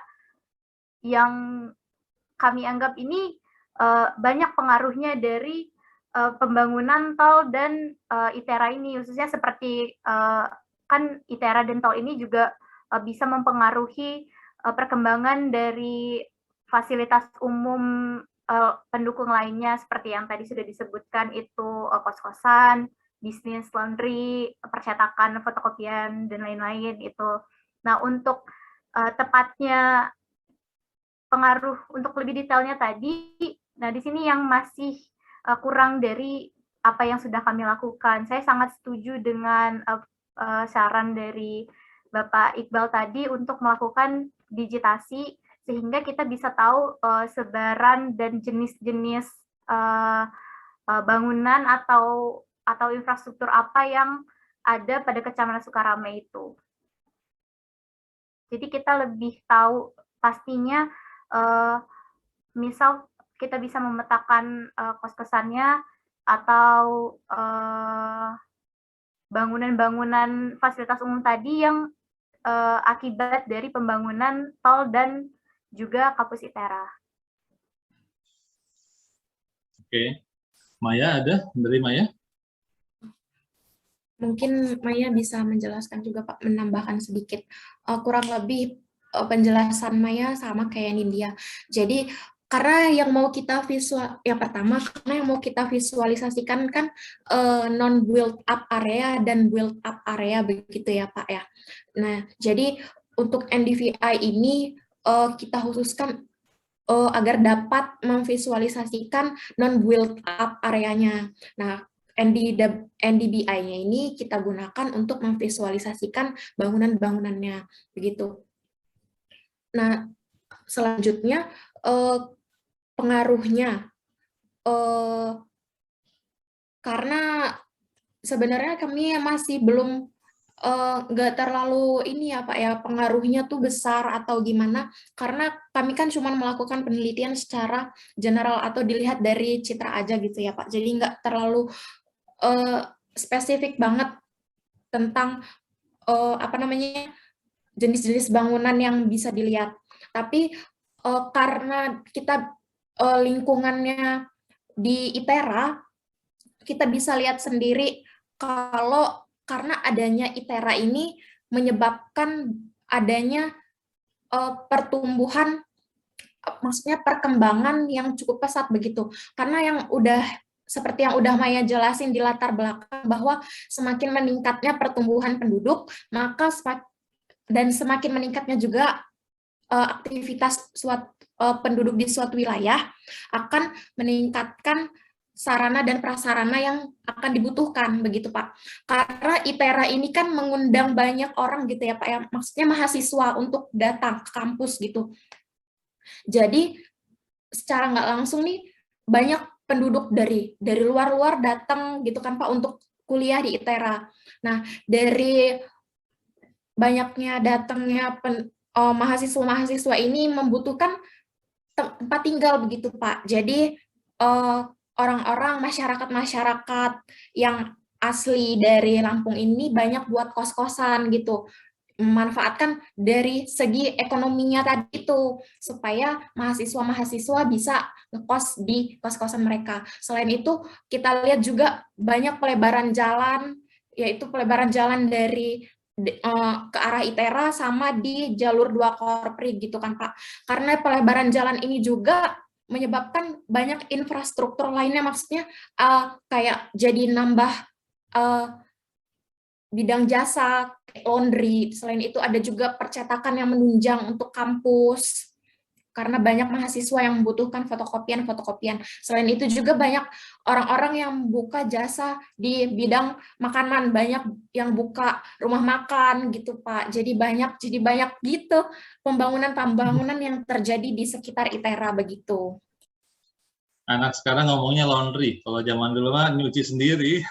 yang kami anggap ini banyak pengaruhnya dari pembangunan tol dan ITERA ini, khususnya seperti kan ITERA dan tol ini juga bisa mempengaruhi perkembangan dari fasilitas umum pendukung lainnya seperti yang tadi sudah disebutkan itu kos-kosan, bisnis laundry, percetakan, fotokopian dan lain-lain itu. Nah, untuk tepatnya pengaruh untuk lebih detailnya tadi, nah di sini yang masih kurang dari apa yang sudah kami lakukan. Saya sangat setuju dengan saran dari Bapak Iqbal tadi untuk melakukan digitasi sehingga kita bisa tahu sebaran dan jenis-jenis bangunan atau infrastruktur apa yang ada pada Kecamatan Sukarame itu. Jadi kita lebih tahu pastinya, misal kita bisa memetakan kos-kosannya atau bangunan-bangunan fasilitas umum tadi yang akibat dari pembangunan tol dan juga kampus ITERA. Oke, Maya ada dari Maya? Mungkin Maya bisa menjelaskan juga Pak, menambahkan sedikit. Kurang lebih penjelasan Maya sama kayak Nindya. Jadi karena yang mau kita visualisasikan kan non build up area dan build up area begitu ya Pak ya. Nah, jadi untuk NDVI ini kita khususkan agar dapat memvisualisasikan non build up areanya. Nah, NDBI-nya ini kita gunakan untuk memvisualisasikan bangunan-bangunannya begitu. Nah, selanjutnya pengaruhnya, karena sebenarnya kami masih belum nggak terlalu ini ya Pak ya, pengaruhnya tuh besar atau gimana, karena kami kan cuma melakukan penelitian secara general atau dilihat dari citra aja gitu ya Pak, jadi nggak terlalu spesifik banget tentang jenis-jenis bangunan yang bisa dilihat. Tapi karena kita lingkungannya di ITERA, kita bisa lihat sendiri kalau karena adanya ITERA ini menyebabkan adanya pertumbuhan, maksudnya perkembangan yang cukup pesat begitu. Karena yang seperti yang udah Maya jelasin di latar belakang bahwa semakin meningkatnya pertumbuhan penduduk, maka dan semakin meningkatnya juga aktivitas penduduk di suatu wilayah akan meningkatkan sarana dan prasarana yang akan dibutuhkan begitu Pak. Karena ITERA ini kan mengundang banyak orang gitu ya Pak ya, maksudnya mahasiswa untuk datang ke kampus gitu. Jadi secara nggak langsung nih banyak penduduk dari luar-luar datang gitu kan Pak untuk kuliah di ITERA. Nah, dari banyaknya datangnya mahasiswa-mahasiswa ini membutuhkan tempat tinggal begitu Pak. Jadi orang-orang masyarakat yang asli dari Lampung ini banyak buat kos-kosan gitu. Memanfaatkan dari segi ekonominya tadi itu supaya mahasiswa-mahasiswa bisa ngekos di kos-kosan mereka. Selain itu kita lihat juga banyak pelebaran jalan yaitu pelebaran jalan dari ke arah ITERA sama di jalur 2 Korpri gitu kan Pak. Karena pelebaran jalan ini juga menyebabkan banyak infrastruktur lainnya, maksudnya kayak jadi nambah bidang jasa, laundry. Selain itu ada juga percetakan yang menunjang untuk kampus, karena banyak mahasiswa yang membutuhkan fotokopian. Selain itu juga banyak orang-orang yang buka jasa di bidang makanan, banyak yang buka rumah makan gitu Pak. Jadi banyak gitu pembangunan yang terjadi di sekitar ITERA begitu. Anak sekarang ngomongnya laundry, kalau zaman dulu mah nyuci sendiri.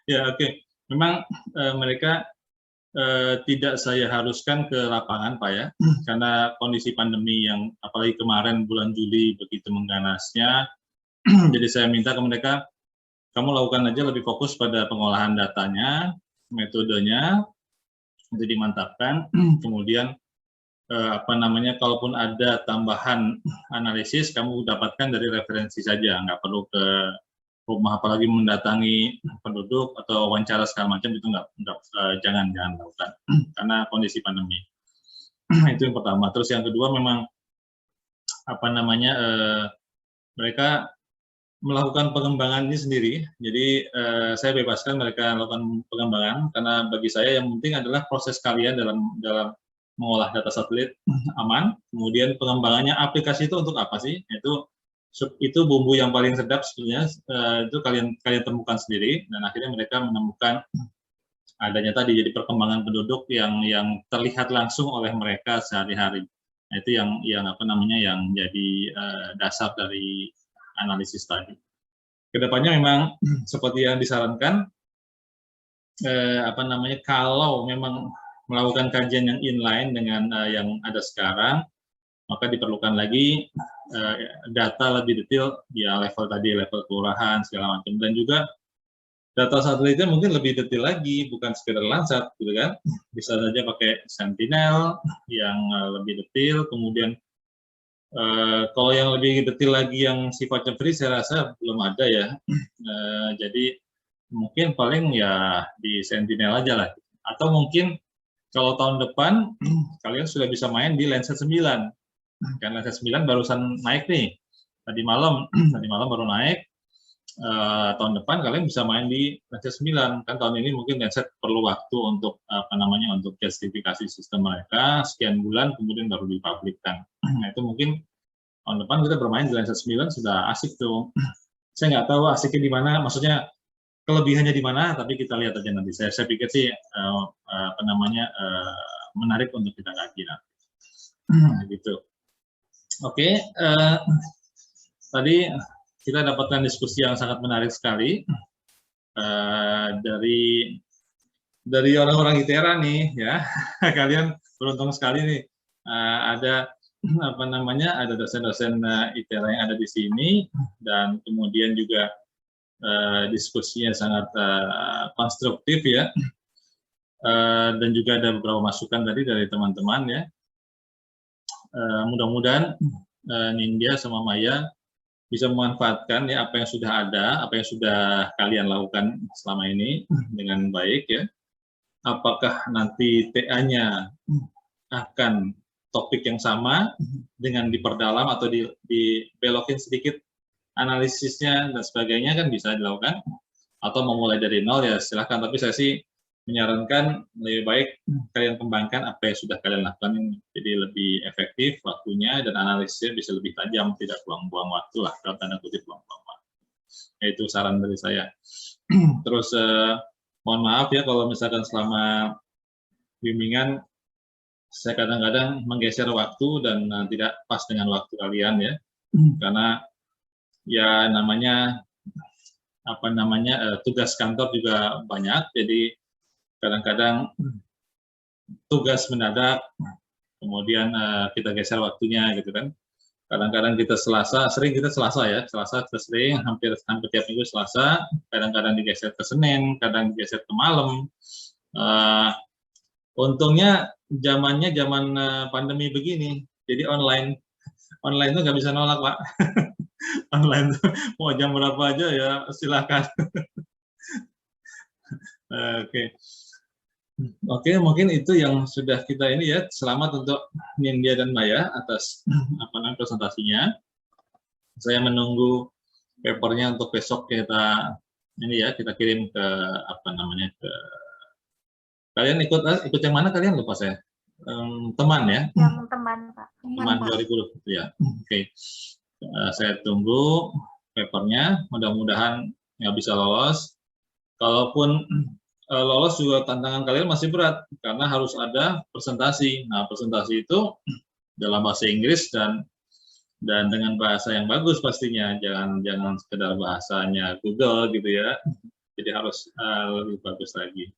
Ya oke. Memang mereka tidak saya haruskan ke lapangan Pak ya, karena kondisi pandemi yang apalagi kemarin bulan Juli begitu mengganasnya. Jadi saya minta ke mereka, kamu lakukan aja lebih fokus pada pengolahan datanya, metodenya itu dimantapkan, kemudian kalaupun ada tambahan analisis kamu dapatkan dari referensi saja, nggak perlu ke rumah, apalagi mendatangi penduduk atau wawancara segala macam, itu jangan lakukan karena kondisi pandemi. Itu yang pertama. Terus yang kedua, memang mereka melakukan pengembangan ini sendiri. Jadi saya bebaskan mereka melakukan pengembangan, karena bagi saya yang penting adalah proses kalian dalam mengolah data satelit aman. Kemudian pengembangannya, aplikasi itu untuk apa sih? Itu bumbu yang paling sedap sebenarnya, itu kalian temukan sendiri, dan akhirnya mereka menemukan adanya tadi jadi perkembangan penduduk yang terlihat langsung oleh mereka sehari-hari. Nah, itu yang jadi dasar dari analisis tadi. Kedepannya memang seperti yang disarankan, kalau memang melakukan kajian yang inline dengan yang ada sekarang, maka diperlukan lagi data lebih detail, ya level kelurahan segala macam, dan juga data satelitnya mungkin lebih detail lagi, bukan sekedar Landsat gitu kan. Bisa saja pakai Sentinel yang lebih detail. Kemudian kalau yang lebih detail lagi yang sifatnya free, saya rasa belum ada ya. Jadi mungkin paling ya di Sentinel aja lah. Atau mungkin kalau tahun depan kalian sudah bisa main di Landsat 9. Kan Landsat 9 barusan naik nih. Tadi malam baru naik. Tahun depan kalian bisa main di Landsat 9. Kan tahun ini mungkin Landsat perlu waktu untuk untuk justifikasi sistem mereka, sekian bulan kemudian baru dipublikkan. Nah, itu mungkin tahun depan kita bermain di Landsat 9 sudah asik tuh. Saya nggak tahu asiknya di mana, maksudnya kelebihannya di mana, tapi kita lihat aja nanti. Saya pikir sih menarik untuk kita kaji nanti. Gitu. Oke, tadi kita dapatkan diskusi yang sangat menarik sekali dari orang-orang ITERA nih ya. Kalian beruntung sekali nih, ada ada dosen-dosen ITERA yang ada di sini, dan kemudian juga diskusinya sangat konstruktif ya, dan juga ada beberapa masukan tadi dari teman-teman ya. Mudah-mudahan Nindya sama Maya bisa memanfaatkan ya apa yang sudah ada, apa yang sudah kalian lakukan selama ini dengan baik ya. Apakah nanti TA-nya akan topik yang sama dengan diperdalam atau dibelokin sedikit analisisnya dan sebagainya, kan bisa dilakukan, atau memulai dari nol ya silahkan, tapi saya sih menyarankan lebih baik kalian kembangkan apa yang sudah kalian lakukan, jadi lebih efektif waktunya dan analisisnya bisa lebih tajam, tidak buang-buang waktu lah, dalam tanda kutip buang-buang waktu. Itu saran dari saya. Terus mohon maaf ya kalau misalkan selama bimbingan saya kadang-kadang menggeser waktu dan tidak pas dengan waktu kalian ya, karena ya namanya tugas kantor juga banyak, jadi kadang-kadang tugas mendadak, kemudian kita geser waktunya gitu kan. Kadang-kadang kita sering kita sering hampir tiap minggu Selasa, kadang-kadang digeser ke Senin, kadang digeser ke malam. Untungnya zaman pandemi begini, jadi online itu nggak bisa nolak Pak. online mau jam berapa aja ya silakan. Oke. Oke, mungkin itu yang sudah kita ini ya. Selamat untuk Nindya dan Maya atas presentasinya. Saya menunggu papernya untuk besok kita ini ya, kita kirim ke ke kalian ikut yang mana kalian lupa saya. Teman ya. Yang teman, Pak. Teman 2020 gitu ya. Oke. Saya tunggu papernya, mudah-mudahan nggak bisa lolos. Kalaupun lolos juga tantangan kalian masih berat karena harus ada presentasi. Nah, presentasi itu dalam bahasa Inggris dan dengan bahasa yang bagus pastinya. Jangan sekedar bahasanya Google gitu ya. Jadi harus lebih bagus lagi.